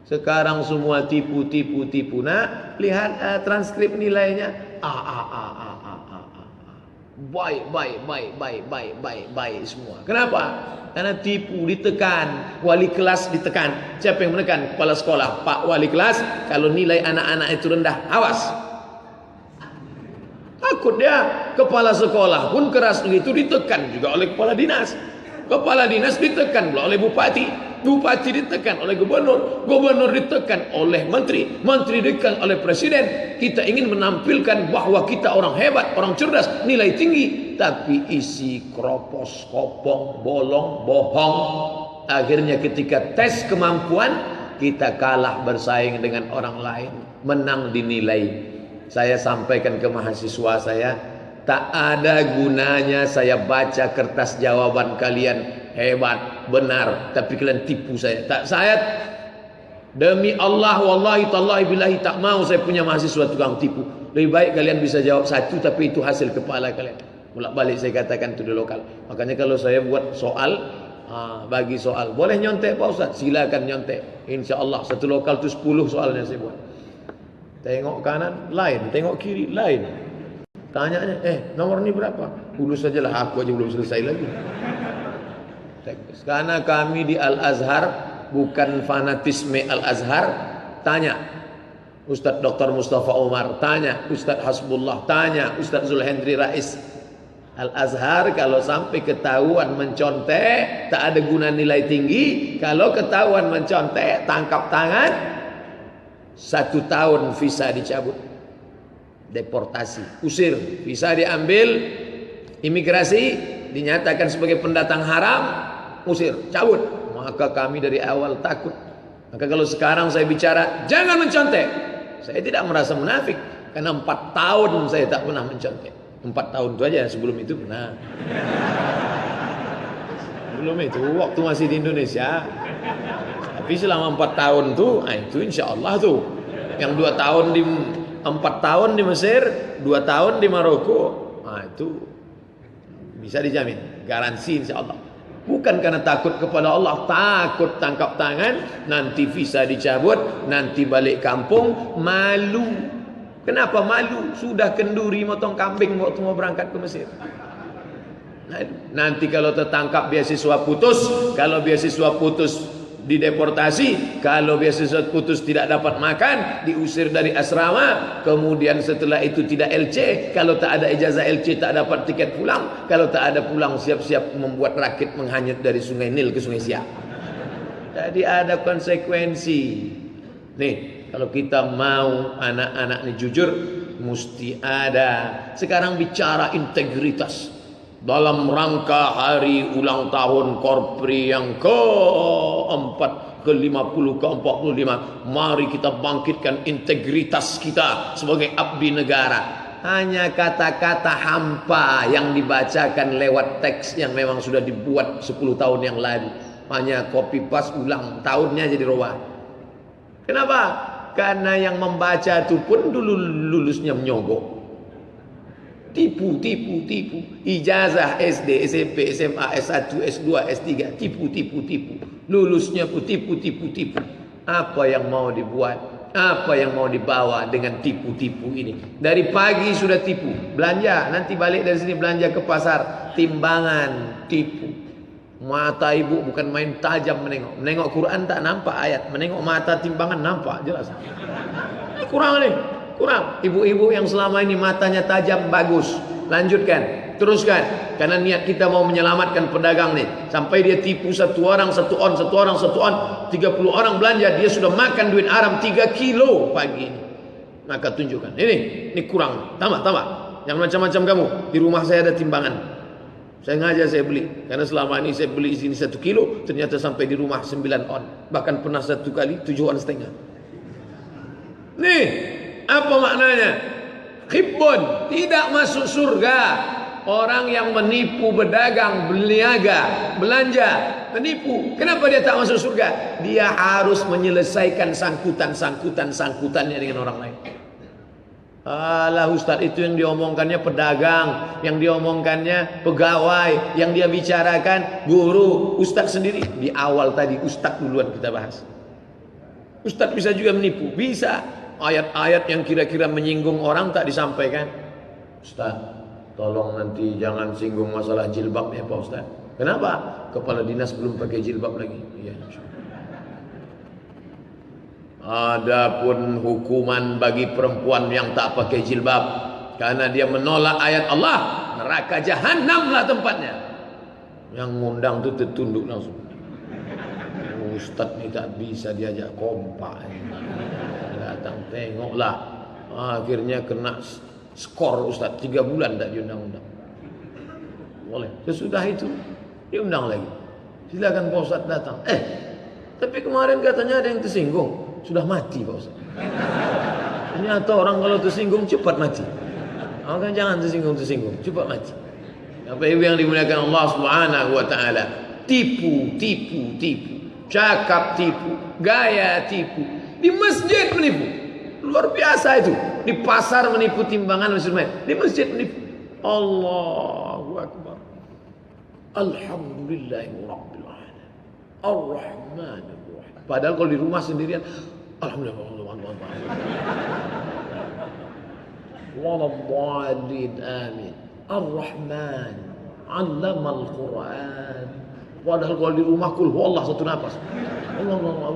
Sekarang semua tipu. Nah, lihat transkrip nilainya. Baik semua. Kenapa? Karena tipu, ditekan, wali kelas ditekan. Siapa yang menekan? Kepala sekolah. Pak wali kelas, kalau nilai anak-anak itu rendah, awas. Takut dia. Kepala sekolah pun keras begitu, ditekan juga oleh kepala dinas. Kepala dinas ditekan oleh bupati. Bupati ditekan oleh gubernur. Gubernur ditekan oleh menteri. Menteri ditekan oleh presiden. Kita ingin menampilkan bahwa kita orang hebat, orang cerdas, nilai tinggi. Tapi isi kropos, kopong, bolong, bohong. Akhirnya ketika tes kemampuan, kita kalah bersaing dengan orang lain. Menang dinilai. Saya sampaikan ke mahasiswa saya, tak ada gunanya saya baca kertas jawaban kalian hebat, benar, tapi kalian tipu saya. Tak, saya demi Allah, wallahi tallahi billahi tak mau saya punya mahasiswa tukang tipu. Lebih baik kalian bisa jawab satu tapi itu hasil kepala kalian. Bolak-balik saya katakan itu di lokal. Makanya kalau saya buat soal, bagi soal, boleh nyontek Pak Ustaz? Silakan nyontek. Insyaallah satu lokal itu 10 soalnya saya buat. Tengok kanan lain, tengok kiri lain. Tanyanya, nomor ini berapa? Lulus sajalah, aku aja belum selesai lagi. Karena kami di Al-Azhar bukan fanatisme Al-Azhar. Tanya Ustadz Dr. Mustafa Umar, tanya Ustadz Hasbullah, tanya Ustadz Zulhendri Rais. Al-Azhar kalau sampai ketahuan mencontek, tak ada guna nilai tinggi. Kalau ketahuan mencontek, tangkap tangan, 1 tahun visa dicabut, deportasi, usir, visa diambil, imigrasi dinyatakan sebagai pendatang haram, usir, cabut. Maka kami dari awal takut. Maka kalau sekarang saya bicara jangan mencontek, saya tidak merasa munafik, karena 4 tahun saya tak pernah mencontek. 4 tahun itu aja, sebelum itu pernah. Sebelum itu waktu masih di Indonesia. Tapi selama 4 tahun tuh, itu insya Allah tuh. Yang 2 tahun 4 tahun di Mesir, 2 tahun di Maroko, itu bisa dijamin, garansi insya Allah. Bukan karena takut kepada Allah, takut tangkap tangan, nanti visa dicabut, nanti balik kampung, malu. Kenapa malu? Sudah kenduri motong kambing waktu mau berangkat ke Mesir. Nanti kalau tertangkap beasiswa putus, kalau beasiswa putus dideportasi, kalau beasiswa putus tidak dapat makan, diusir dari asrama, kemudian setelah itu tidak LC, kalau tak ada ijazah LC tak dapat tiket pulang, kalau tak ada pulang siap-siap membuat rakit menghanyut dari sungai Nil ke sungai Siak. Jadi ada konsekuensi. Nih, kalau kita mau anak-anak ini jujur, mesti ada. Sekarang bicara integritas. Dalam rangka hari ulang tahun Korpri yang ke-4, ke-50, ke-45, mari kita bangkitkan integritas kita sebagai abdi negara. Hanya kata-kata hampa yang dibacakan lewat teks yang memang sudah dibuat 10 tahun yang lalu. Hanya copy paste ulang, tahunnya jadi robah. Kenapa? Karena yang membaca itu pun dulu lulusnya menyogok. Tipu. Ijazah SD, SMP, SMA, S1, S2, S3, tipu. Lulusnya pun tipu. Apa yang mau dibuat? Apa yang mau dibawa dengan tipu-tipu ini? Dari pagi sudah tipu. Belanja, nanti balik dari sini belanja ke pasar, timbangan, tipu. Mata ibu bukan main tajam menengok. Menengok Quran tak nampak ayat, menengok mata timbangan nampak jelas. Ini kurang nih. Kurang. Ibu-ibu yang selama ini matanya tajam bagus, lanjutkan, teruskan. Karena niat kita mau menyelamatkan pedagang nih. Sampai dia tipu 1 orang 1 on, 30 orang belanja, dia sudah makan duit haram 3 kilo pagi ini. Maka tunjukkan. Ini kurang. Tambah. Yang macam-macam kamu. Di rumah saya ada timbangan. Saya ngajar saya beli. Karena selama ini saya beli sini 1 kilo, ternyata sampai di rumah 9 on. Bahkan pernah 1 kali 7 on setengah. Nih. Apa maknanya? Khibbun, tidak masuk surga. Orang yang menipu berdagang, berniaga, belanja, menipu. Kenapa dia tak masuk surga? Dia harus menyelesaikan sangkutannya dengan orang lain. Alah Ustaz, itu yang diomongkannya pedagang, yang diomongkannya pegawai, yang dia bicarakan guru. Ustaz sendiri di awal tadi Ustaz duluan kita bahas. Ustaz bisa juga menipu, bisa. Ayat-ayat yang kira-kira menyinggung orang tak disampaikan. Ustaz, tolong nanti jangan singgung masalah jilbab ya Pak Ustaz. Kenapa? Kepala dinas belum pakai jilbab lagi. Iya. Adapun hukuman bagi perempuan yang tak pakai jilbab karena dia menolak ayat Allah, neraka jahanamlah tempatnya. Yang ngundang tu tertunduk langsung. Ustaz ni tak bisa diajak kompak. Datang tengoklah. Akhirnya kena skor Ustaz 3 bulan tak diundang-undang. Boleh. Sesudah itu diundang lagi. Silakan Pak Ustaz datang. Tapi kemarin katanya ada yang tersinggung. Sudah mati Pak Ustaz. Ternyata orang kalau tersinggung cepat mati. Maka jangan tersinggung, cepat mati. Apa yang dimuliakan Allah Subhanahu wa taala. Tipu. Cakap tipu, gaya tipu. Di masjid menipu. Luar biasa itu. Di pasar menipu timbangan instrumen. Di masjid menipu. Allahu Akbar. Alhamdulillahirabbil alamin. Ar-Rahmanir Rahim. Padahal kalau di rumah sendirian, alhamdulillah. Waladhdallin amin. Ar-Rahman 'allamal Qur'an. Padahal kalau di rumah kul huwallah satu nafas. Allah.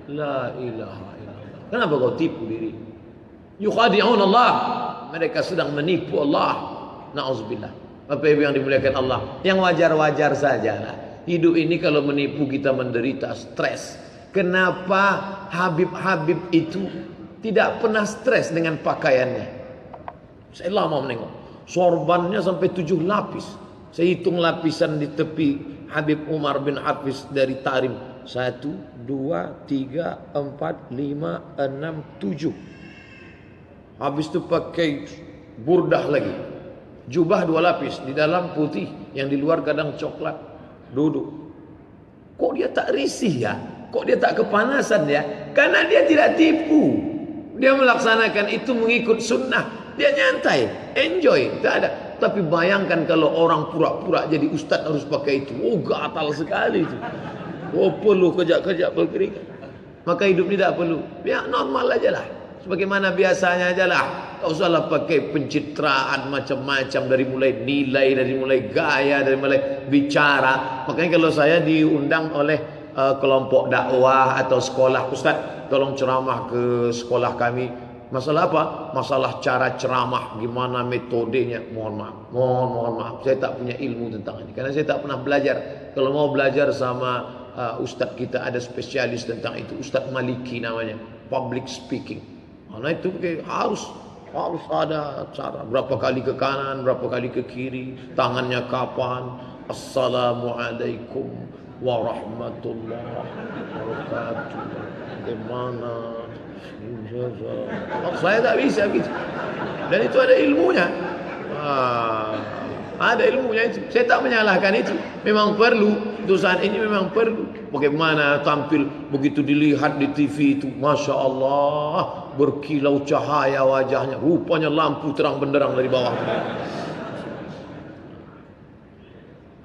La ilaha illallah. Kenapa kau tipu diri? Yukhadi'un Allah. Mereka sedang menipu Allah. Na'udzubillah. Bapak Ibu yang dimuliakan Allah, yang wajar-wajar sajalah. Hidup ini kalau menipu kita menderita stres. Kenapa Habib-Habib itu tidak pernah stres dengan pakaiannya? Saya lama menengok. Sorbannya sampai 7 lapis. Saya hitung lapisan di tepi Habib Umar bin Hafiz dari Tarim. 1, 2, 3, 4, 5, 6, 7. Habis itu pakai burdah lagi. Jubah 2 lapis. Di dalam putih. Yang di luar kadang coklat. Duduk. Kok dia tak risih ya? Kok dia tak kepanasan ya? Karena dia tidak tipu. Dia melaksanakan itu mengikut sunnah. Dia nyantai. Enjoy. Tak ada. Tapi bayangkan kalau orang pura-pura jadi ustaz harus pakai itu. Oh gatal sekali itu. Oh perlu kejap-kejap berkeringat. Maka hidup tidak perlu. Ya normal aja lah. Sebagaimana biasanya aja lah. Tak usahlah pakai pencitraan macam-macam. Dari mulai nilai, dari mulai gaya, dari mulai bicara. Makanya kalau saya diundang oleh kelompok dakwah atau sekolah, Ustaz tolong ceramah ke sekolah kami. Masalah apa? Masalah cara ceramah, gimana metodenya. Mohon maaf, saya tak punya ilmu tentang ini. Karena saya tak pernah belajar. Kalau mau belajar sama Ustaz kita ada spesialis tentang itu, Ustaz Maliki namanya, public speaking. Karena itu harus ada cara. Berapa kali ke kanan, berapa kali ke kiri, tangannya kapan. Assalamualaikum warahmatullahi wabarakatuh. Bagaimana? Saya tak bisa gitu. Dan itu ada ilmunya. Ada ilmunya itu. Saya tak menyalahkan itu. Memang perlu. Saat ini memang perlu. Bagaimana tampil begitu dilihat di TV itu, Masya Allah, berkilau cahaya wajahnya. Rupanya lampu terang benderang dari bawah.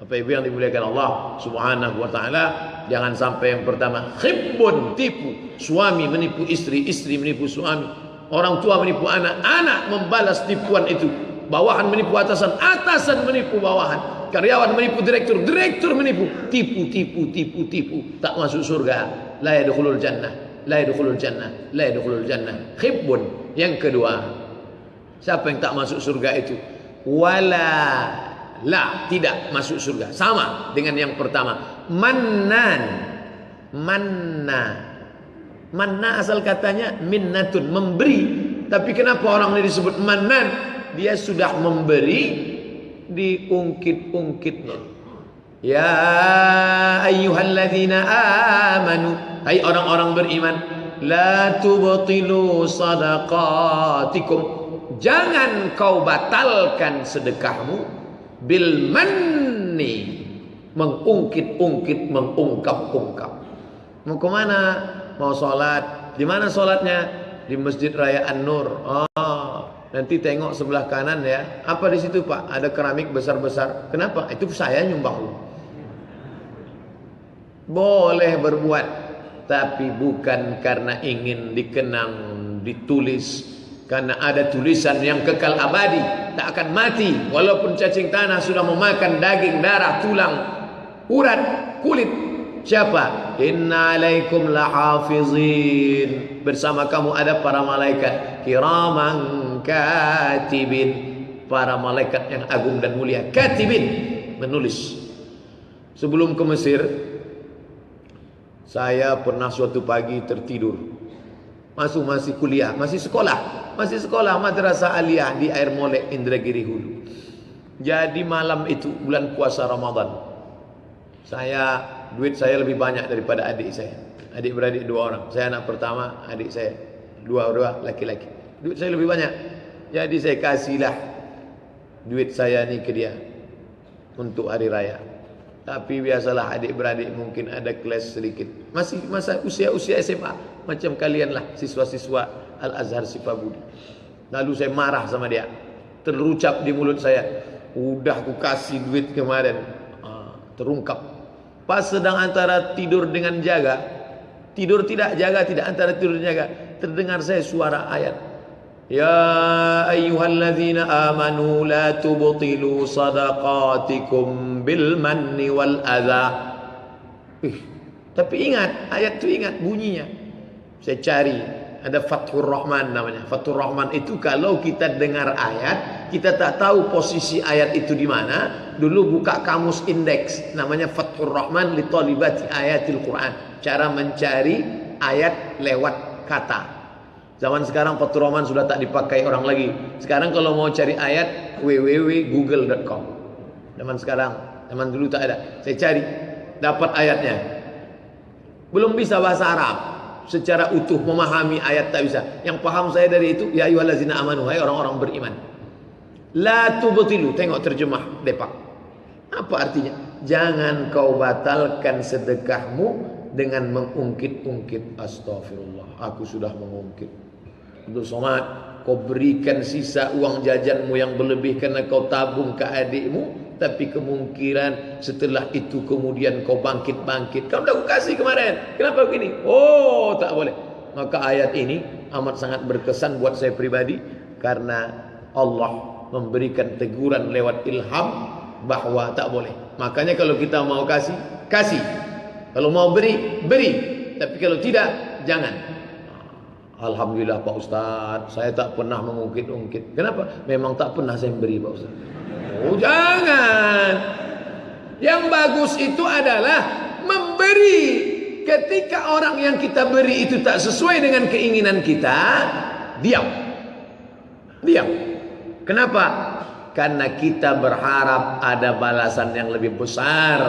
Apa ibu yang dimuliakan Allah Subhanahu wa ta'ala, jangan sampai yang pertama khibbun, tipu. Suami menipu istri, istri menipu suami, orang tua menipu anak, anak membalas tipuan itu. Bawahan menipu atasan, atasan menipu bawahan. Karyawan menipu direktur, direktur menipu. Tipu. Tak masuk surga. La yadkhulul jannah, la yadkhulul jannah, la yadkhulul jannah. Khibbun. Yang kedua, siapa yang tak masuk surga itu? Tidak masuk surga. Sama dengan yang pertama. Manna asal katanya minnatun, memberi. Tapi kenapa orang ini disebut mannan? Dia sudah memberi, diungkit-ungkitnya. Ya ayyuhalladzina amanu, hai orang-orang beriman, la tubtilu sadaqatikum, jangan kau batalkan sedekahmu bil manni, mengungkit-ungkit, mengungkap-ungkap. Mau kemana? Mau sholat? Di mana sholatnya? Di Masjid Raya An-Nur. Nanti tengok sebelah kanan ya. Apa di situ Pak? Ada keramik besar-besar. Kenapa? Itu saya nyumbang. Boleh berbuat, tapi bukan karena ingin dikenang, ditulis. Karena ada tulisan yang kekal abadi, tak akan mati. Walaupun cacing tanah sudah memakan daging, darah, tulang, urat, kulit. Siapa? Inna alaikum lahafizin. Bersama kamu ada para malaikat kiraman katibin, para malaikat yang agung dan mulia. Katibin, menulis. Sebelum ke Mesir, saya pernah suatu pagi tertidur. Masih kuliah, masih sekolah madrasah aliyah di Air Molek Indragiri Hulu. Jadi malam itu bulan puasa Ramadan, duit saya lebih banyak daripada adik saya. Adik beradik 2 orang. Saya anak pertama, adik saya 2 laki-laki. Duit saya lebih banyak. Jadi saya kasihlah duit saya ni ke dia untuk hari raya. Tapi biasalah adik beradik mungkin ada kelas sedikit. Masih masa usia SMA, macam kalian lah, siswa-siswa Al-Azhar Sifabudi. Lalu saya marah sama dia. Terucap di mulut saya, udah aku kasih duit kemarin. Terungkap. Pas sedang antara tidur dengan jaga, tidur tidak, jaga tidak, antara tidur dan jaga, terdengar saya suara ayat. Ya ayyuhalladzina amanu la tubtilu sadaqatikum bil manni wal adha. Tapi ingat, ayat itu ingat bunyinya. Saya cari, ada Fathur Rahman namanya. Fathur Rahman itu kalau kita dengar ayat, kita tak tahu posisi ayat itu di mana, dulu buka kamus indeks namanya Fathur Rahman li talibati ayatil Quran. Cara mencari ayat lewat kata. Zaman sekarang Fathur Rahman sudah tak dipakai orang lagi. Sekarang kalau mau cari ayat www.google.com. Zaman sekarang, zaman dulu tak ada. Saya cari, dapat ayatnya. Belum bisa bahasa Arab secara utuh, memahami ayat tak bisa. Yang paham saya dari itu, ya ayyuhallazina amanu, hai orang-orang beriman. La tubtilu, tengok terjemah Depak. Apa artinya? Jangan kau batalkan sedekahmu dengan mengungkit-ungkit. Astagfirullah, aku sudah mengungkit. Untuk somat, kau berikan sisa uang jajanmu yang berlebih karena kau tabung ke adikmu, tapi kemungkinan setelah itu kemudian kau bangkit-bangkit. Kau dah aku kasih kemarin, kenapa begini? Oh, tak boleh. Maka ayat ini amat sangat berkesan buat saya pribadi, karena Allah memberikan teguran lewat ilham bahwa tak boleh. Makanya kalau kita mau kasih, kasih. Kalau mau beri, beri. Tapi kalau tidak, jangan. Alhamdulillah Pak Ustadz, saya tak pernah mengungkit-ungkit. Kenapa? Memang tak pernah saya beri Pak Ustadz. Oh jangan. Yang bagus itu adalah memberi. Ketika orang yang kita beri itu tak sesuai dengan keinginan kita, diam. Diam. Kenapa? Karena kita berharap ada balasan yang lebih besar.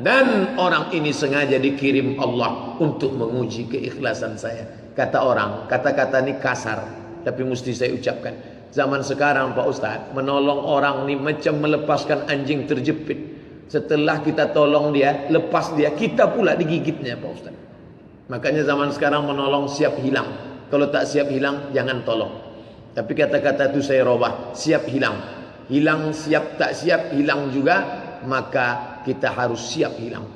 Dan orang ini sengaja dikirim Allah untuk menguji keikhlasan saya. Kata orang, kata-kata ini kasar, tapi mesti saya ucapkan. Zaman sekarang Pak Ustadz, menolong orang ini macam melepaskan anjing terjepit. Setelah kita tolong dia, lepas dia, kita pula digigitnya Pak Ustadz. Makanya zaman sekarang menolong siap hilang. Kalau tak siap hilang, jangan tolong. Tapi kata-kata itu saya robah, siap hilang. Hilang siap tak siap, hilang juga, maka kita harus siap hilang.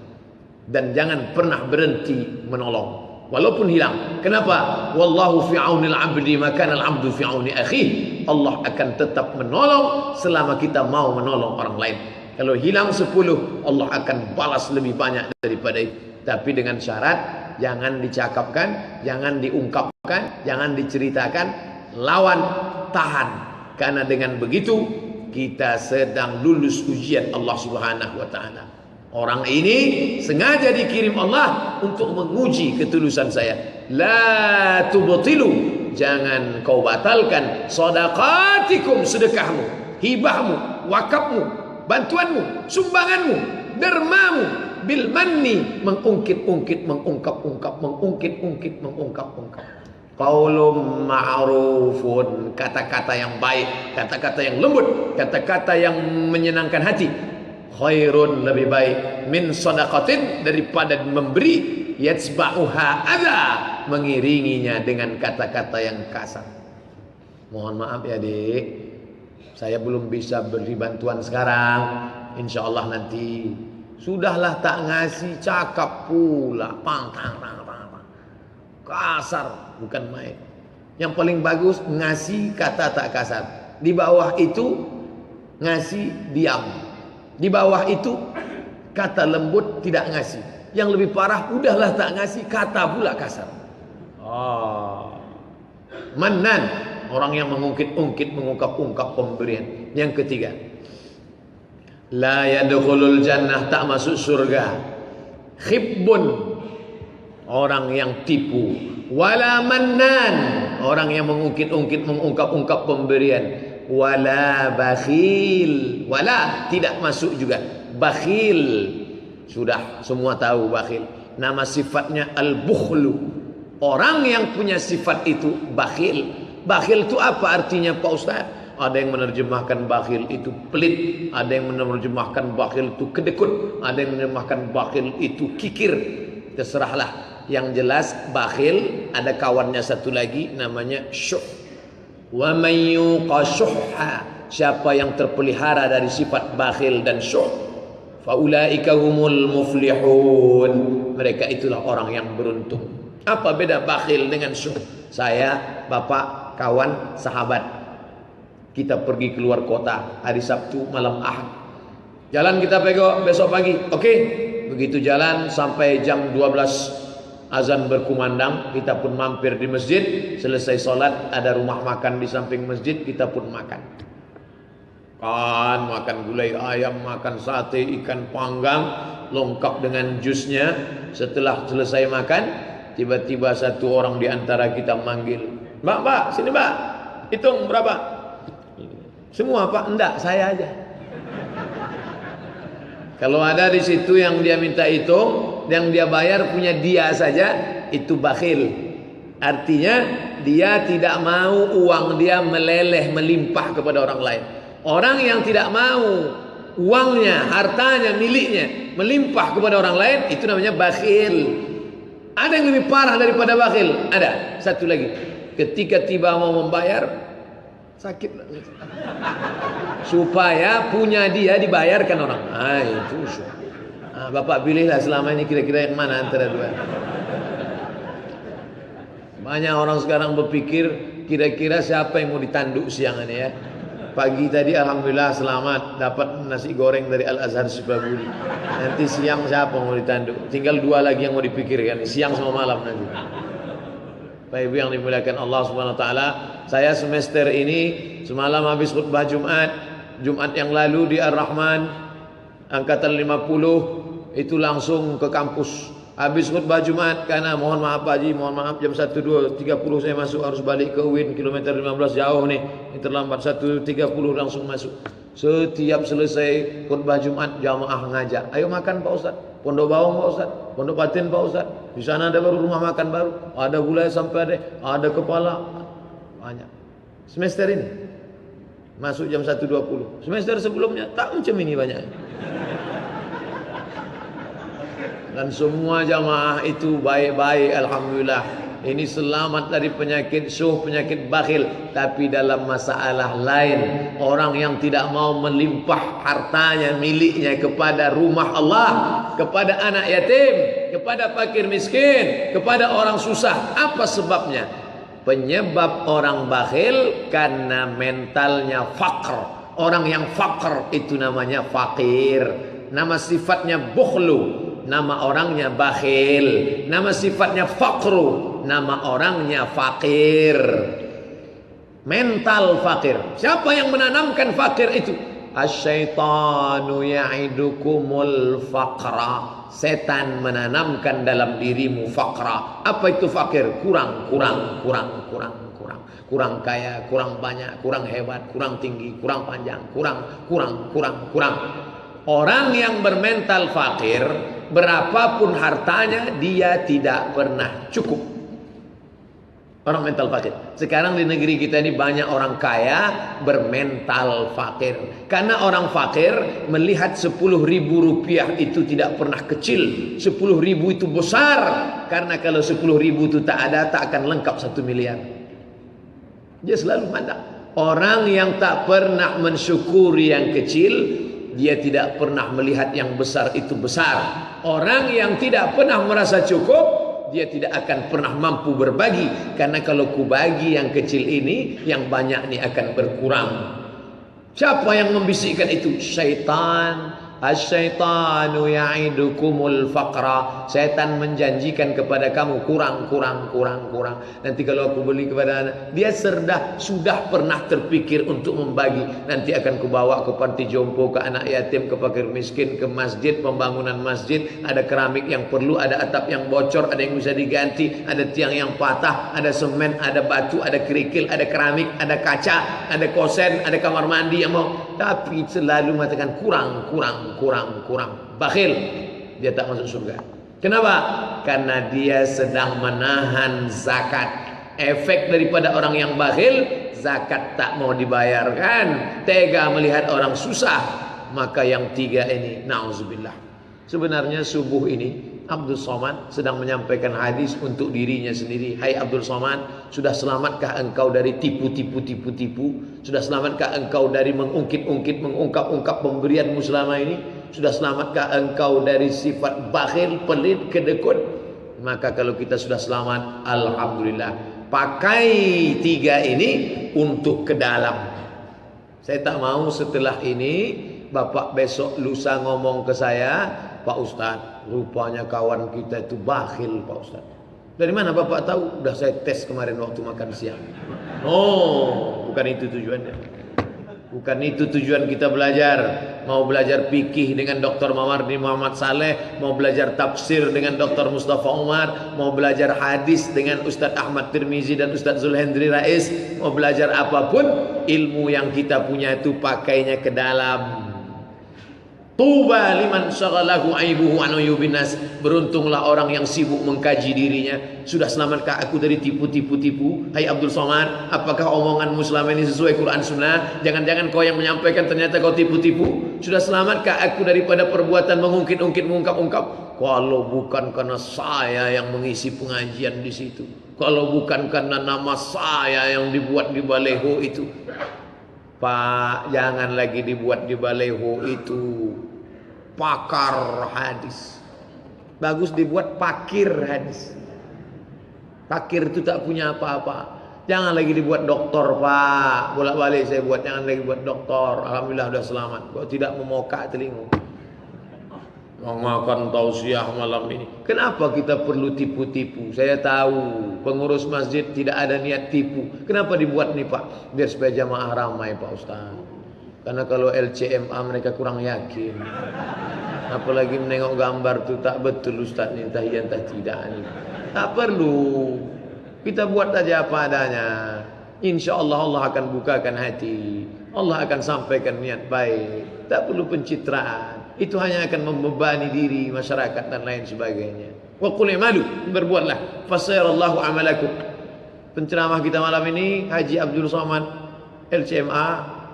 Dan jangan pernah berhenti menolong. Walaupun hilang. Kenapa? Wallahu fi aunil abdi maka al-abdu fi auni akhihi. Allah akan tetap menolong selama kita mau menolong orang lain. Kalau hilang 10, Allah akan balas lebih banyak daripada itu. Tapi dengan syarat, jangan dicakapkan, jangan diungkapkan, jangan diceritakan, lawan, tahan. Karena dengan begitu kita sedang lulus ujian Allah Subhanahu wa taala. Orang ini sengaja dikirim Allah untuk menguji ketulusan saya. La tubtilu, jangan kau batalkan sedekatikum, sedekahmu, hibahmu, wakafmu, bantuanmu, sumbanganmu, dermamu, bil manni, mengungkit-ungkit, mengungkap-ungkap, mengungkit-ungkit, mengungkap-ungkap. qaulun ma'rufun, kata-kata yang baik, kata-kata yang lembut, kata-kata yang menyenangkan hati. Khairun, lebih baik, min shadaqatin, daripada memberi, yatsba'uha adza, mengiringinya dengan kata-kata yang kasar. Mohon maaf ya Dik, saya belum bisa beri bantuan sekarang. Insya Allah nanti. Sudahlah tak ngasih, cakap pula, pantang, kasar, bukan main. Yang paling bagus ngasih kata tak kasar. Di bawah itu ngasih diam. Di bawah itu kata lembut, tidak ngasih. Yang lebih parah, udahlah tak ngasih, kata pula kasar. Manan, orang yang mengungkit-ungkit, mengungkap-ungkap pemberian. Yang ketiga, la yadkhulul jannah, tak masuk surga. Khibbun, orang yang tipu. Wala mannan, orang yang mengungkit-ungkit, mengungkap-ungkap pemberian. Wala bakhil, wala, tidak masuk juga. Bakhil, sudah semua tahu bakhil. Nama sifatnya al-bukhlu. Orang yang punya sifat itu bakhil. Bakhil itu apa artinya Pak Ustaz? Ada yang menerjemahkan bakhil itu pelit, ada yang menerjemahkan bakhil itu kedekut, ada yang menerjemahkan bakhil itu kikir. Terserahlah. Yang jelas bakhil ada kawannya satu lagi namanya syuh. Wa may yuqa syuhha, siapa yang terpelihara dari sifat bakhil dan syuh, faulaika humul muflihun, mereka itulah orang yang beruntung. Apa beda bakhil dengan syuh? Saya, bapak, kawan, sahabat, kita pergi keluar kota hari Sabtu malam Ahad. Jalan kita besok pagi. Oke. Begitu jalan sampai jam 12 azan berkumandang, kita pun mampir di masjid. Selesai sholat, ada rumah makan di samping masjid, kita pun makan. Makan gulai ayam, makan sate, ikan panggang, lengkap dengan jusnya. Setelah selesai makan, tiba-tiba satu orang di antara kita manggil, Mbak, sini Mbak, hitung berapa? Semua Pak, enggak, saya aja. Kalau ada di situ yang dia minta hitung, yang dia bayar punya dia saja, itu bakhil. Artinya dia tidak mau uang dia meleleh, melimpah kepada orang lain. Orang yang tidak mau uangnya, hartanya, miliknya melimpah kepada orang lain, itu namanya bakhil. Ada yang lebih parah daripada bakhil? Ada. Satu lagi. Ketika tiba mau membayar, sakit. Supaya punya dia dibayarkan orang. Itu. Bapak pilihlah selama ini kira-kira yang mana antara dua. Banyak orang sekarang berpikir kira-kira siapa yang mau ditanduk siang ini ya. Pagi tadi alhamdulillah selamat dapat nasi goreng dari Al Azhar Sibaburi. Nanti siang siapa mau ditanduk? Tinggal dua lagi yang mau dipikirkan, siang sama malam nanti. Bapak Ibu yang dimuliakan Allah Subhanahu wa taala, saya semester ini semalam habis khutbah Jumat yang lalu di Ar-Rahman angkatan 50, itu langsung ke kampus. Habis khutbah Jumat, karena mohon maaf Pak Haji, mohon maaf jam 1.30 saya masuk, harus balik ke UIN kilometer 15 jauh nih. Ini terlambat 1.30 langsung masuk. Setiap selesai khutbah Jumat jamaah ngajak, ayo makan Pak Ustaz. Pondok Bawang Pak Ustaz, Pondok Patin Pak Ustaz. Di sana ada baru rumah makan baru, ada gulai sampai ada kepala. Banyak. Semester ini masuk jam 1.20. Semester sebelumnya tak macam ini banyak. Dan semua jamaah itu baik-baik alhamdulillah. Ini selamat dari penyakit syuh, penyakit bakhil. Tapi dalam masalah lain, orang yang tidak mau melimpah hartanya, miliknya kepada rumah Allah, kepada anak yatim, kepada fakir miskin, kepada orang susah. Apa sebabnya? Penyebab orang bakhil karena mentalnya faqr. Orang yang faqr itu namanya fakir. Nama sifatnya bukhlu, nama orangnya bakhil. Nama sifatnya faqru, nama orangnya fakir. Mental fakir. Siapa yang menanamkan fakir itu? Asyaitanu ya'idukumul faqra. Setan menanamkan dalam dirimu faqra. Apa itu fakir? Kurang kaya, kurang banyak, kurang hebat, kurang tinggi, kurang panjang, kurang. Orang yang bermental fakir, berapapun hartanya dia tidak pernah cukup. Orang mental fakir. Sekarang di negeri kita ini banyak orang kaya bermental fakir. Karena orang fakir melihat 10.000 rupiah itu tidak pernah kecil. 10.000 itu besar. Karena kalau 10.000 itu tak ada, tak akan lengkap 1 miliar. Dia selalu mandang. Orang yang tak pernah mensyukuri yang kecil, dia tidak pernah melihat yang besar itu besar. Orang yang tidak pernah merasa cukup, dia tidak akan pernah mampu berbagi. Karena kalau ku bagi yang kecil ini, yang banyak ini akan berkurang. Siapa yang membisikkan itu? Syaitan. Asyaitanu ya'idukumul faqra. Setan menjanjikan kepada kamu kurang. Nanti kalau aku beli kepada anak, dia sudah pernah terpikir untuk membagi. Nanti akan kubawa ke panti jompo, ke anak yatim, ke fakir miskin, ke masjid, pembangunan masjid. Ada keramik yang perlu, ada atap yang bocor, ada yang bisa diganti, ada tiang yang patah, ada semen, ada batu, ada kerikil, ada keramik, ada kaca, ada kosen, ada kamar mandi yang mau. Tapi selalu mengatakan kurang. Bakhil, dia tak masuk surga. Kenapa? Karena dia sedang menahan zakat. Efek daripada orang yang bakhil, zakat tak mau dibayarkan, tega melihat orang susah. Maka yang 3 ini, na'udzubillah. Sebenarnya subuh ini Abdul Somad sedang menyampaikan hadis untuk dirinya sendiri. Hai Abdul Somad, sudah selamatkah engkau dari tipu-tipu? Sudah selamatkah engkau dari mengungkit-ungkit, mengungkap-ungkap pemberianmu selama ini? Sudah selamatkah engkau dari sifat bakhil, pelit, kedekut? Maka kalau kita sudah selamat, alhamdulillah. Pakai 3 ini untuk ke dalam. Saya tak mau setelah ini Bapak besok lusa ngomong ke saya, Pak Ustadz, rupanya kawan kita itu bakhil, Pak Ustadz. Dari mana Bapak tahu? Udah saya tes kemarin waktu makan siang. Oh, bukan itu tujuannya. Bukan itu tujuan kita belajar. Mau belajar fikih dengan Dr. Mawardi Muhammad Saleh, mau belajar tafsir dengan Dr. Mustafa Umar, mau belajar hadis dengan Ustadz Ahmad Tirmizi dan Ustadz Zulhendri Rais, mau belajar apapun, ilmu yang kita punya itu pakainya ke dalam. Tuba liman syaghalahu aibuhu an uyubin nas. Beruntunglah orang yang sibuk mengkaji dirinya. Sudah selamatkah aku dari tipu-tipu? Hai Abdul Somad, apakah omonganmu selama ini sesuai Quran Sunnah? Jangan-jangan kau yang menyampaikan ternyata kau tipu-tipu? Sudah selamatkah aku daripada perbuatan mengungkit-ungkit, mengungkap-ungkap? Kalau bukan karena saya yang mengisi pengajian di situ, kalau bukan karena nama saya yang dibuat di baleho itu, Pak, jangan lagi dibuat di baleho itu pakar hadis. Bagus dibuat pakir hadis. Pakir itu tak punya apa-apa. Jangan lagi dibuat doktor, Pak. Bolak-balik saya buat, jangan lagi buat doktor. Alhamdulillah sudah selamat. Kok tidak memokak telinga. Makan tausiah malam ini. Kenapa kita perlu tipu-tipu? Saya tahu pengurus masjid tidak ada niat tipu. Kenapa dibuat nih Pak? Biar supaya jamaah ramai Pak Ustaz. Karena kalau LCMA mereka kurang yakin. Apalagi menengok gambar tuh tak betul Ustaz nih, entah iya entah tidak nih. Tak perlu. Kita buat saja apa adanya. Insya Allah Allah akan bukakan hati. Allah akan sampaikan niat baik. Tak perlu pencitraan. Itu hanya akan membebani diri masyarakat dan lain sebagainya. Wa qul i'malu, berbuatlah, fasayarallahu amalakum. Penceramah kita malam ini Haji Abdul Somad LCMA.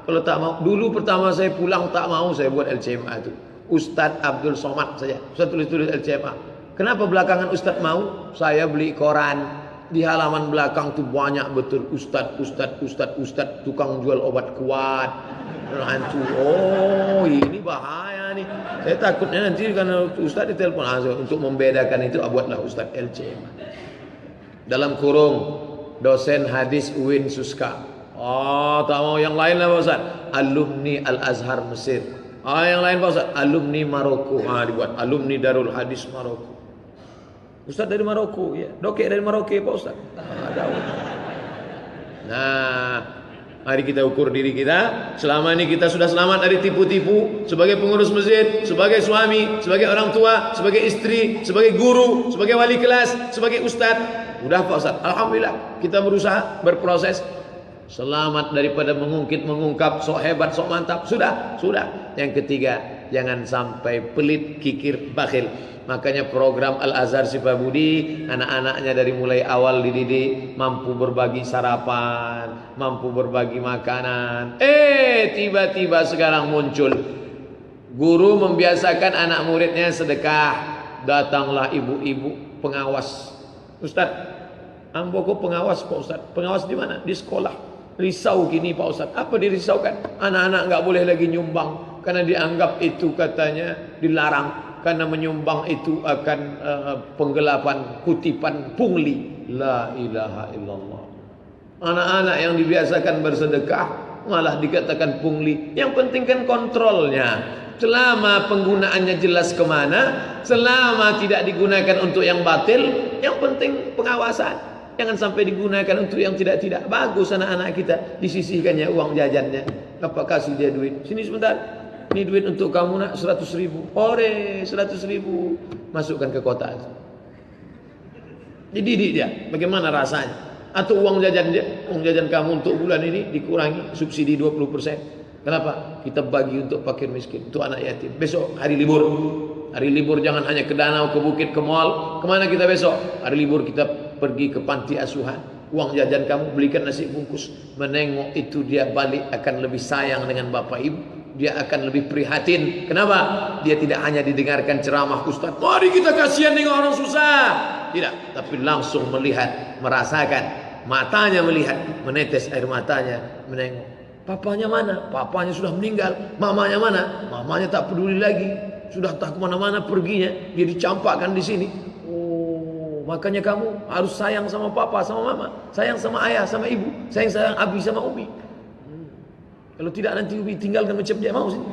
Kalau tak mau, dulu pertama saya pulang tak mau saya buat LCMA itu. Ustadz Abdul Somad saja. Saya tulis-tulis LCMA. Kenapa belakangan Ustadz mau? Saya beli koran. Di halaman belakang tuh banyak betul Ustadz tukang jual obat kuat. Hantu. Oh, ini bahaya nih. Saya takutnya nanti karena Ustadz ditelepon untuk membedakan itu, buatlah Ustadz LCMA. Dalam kurung dosen hadis UIN Suska. Oh, tak mau yang lain lah Pak Ustaz. Alumni Al-Azhar Mesir. Yang lain Pak Ustaz. Alumni Maroko. Dibuat alumni Darul Hadis Maroko. Ustaz dari Maroko, ya. Dokek dari Maroko Pak Ustaz. Nah, mari kita ukur diri kita. Selama ini kita sudah selamat dari tipu-tipu. Sebagai pengurus masjid, sebagai suami, sebagai orang tua, sebagai istri, sebagai guru, sebagai wali kelas, sebagai ustaz. Udah Pak Ustaz. Alhamdulillah kita berusaha, berproses. Selamat daripada mengungkit, mengungkap, sok hebat, sok mantap. Sudah. Yang ketiga, Jangan sampai pelit, kikir, bakhil. Makanya program Al-Azhar Sifabudi, anak-anaknya dari mulai awal dididik mampu berbagi sarapan, mampu berbagi makanan. Tiba-tiba sekarang muncul guru membiasakan anak muridnya sedekah. Datanglah ibu-ibu pengawas. Ustaz, ambo kok pengawas Pak Ustaz? Pengawas di mana? Di sekolah. Risau gini Pak Ustaz. Apa dirisaukan? Anak-anak nggak boleh lagi nyumbang karena dianggap itu katanya dilarang. Karena menyumbang itu akan penggelapan, kutipan, pungli. La ilaha illallah. Anak-anak yang dibiasakan bersedekah malah dikatakan pungli. Yang penting kan kontrolnya. Selama penggunaannya jelas kemana, selama tidak digunakan untuk yang batil, yang penting pengawasan. Jangan sampai digunakan untuk yang tidak-tidak. Bagus anak-anak kita disisihkannya uang jajannya. Apa kasih dia duit? Sini sebentar. Ini duit untuk kamu nak 100.000. Ore 100.000. Masukkan ke kotak. Dididik dia. Bagaimana rasanya? Atau uang jajan dia, uang jajan kamu untuk bulan ini dikurangi subsidi 20%. Kenapa? Kita bagi untuk fakir miskin, untuk anak yatim. Besok hari libur. Hari libur jangan hanya ke danau, ke bukit, ke mall. Kemana kita besok? Hari libur kita pergi ke panti asuhan. Uang jajan kamu belikan nasi bungkus. Menengok itu dia balik akan lebih sayang dengan bapak ibu. Dia akan lebih prihatin. Kenapa? Dia tidak hanya didengarkan ceramah ustaz. Mari kita kasihan dengan orang susah. Tidak, tapi langsung melihat, merasakan. Matanya melihat, menetes air matanya, menengok. Papanya mana? Papanya sudah meninggal. Mamanya mana? Mamanya tak peduli lagi. Sudah tak kemana-mana perginya. Dia dicampakkan di sini. Oh, makanya kamu harus sayang sama papa, sama mama. Sayang sama ayah, sama ibu. Sayang abi sama umi. Kalau tidak nanti ubi tinggalkan macam dia mau sini.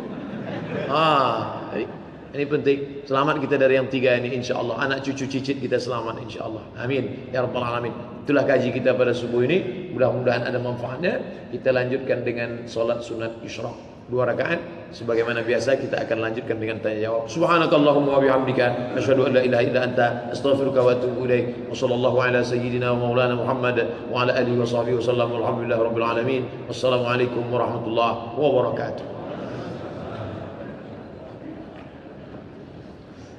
Ini penting. Selamat kita dari yang tiga ini insyaAllah. Anak cucu cicit kita selamat insyaAllah. Amin. Ya Rabbal Alamin. Itulah kaji kita pada subuh ini. Mudah-mudahan ada manfaatnya. Kita lanjutkan dengan solat sunat isyraq 2 rakaat. Sebagaimana biasa kita akan lanjutkan dengan tanya jawab. Subhanakallahumma wa bihamdika asyhadu an la ilaha illa anta astaghfiruka wa atubu ilaik. Wa sallallahu ala sayyidina wa maulana Muhammad wa ala alihi wa sahbihi wa sallam. Walhamdulillahirabbil alamin. Wassalamualaikum warahmatullahi wabarakatuh.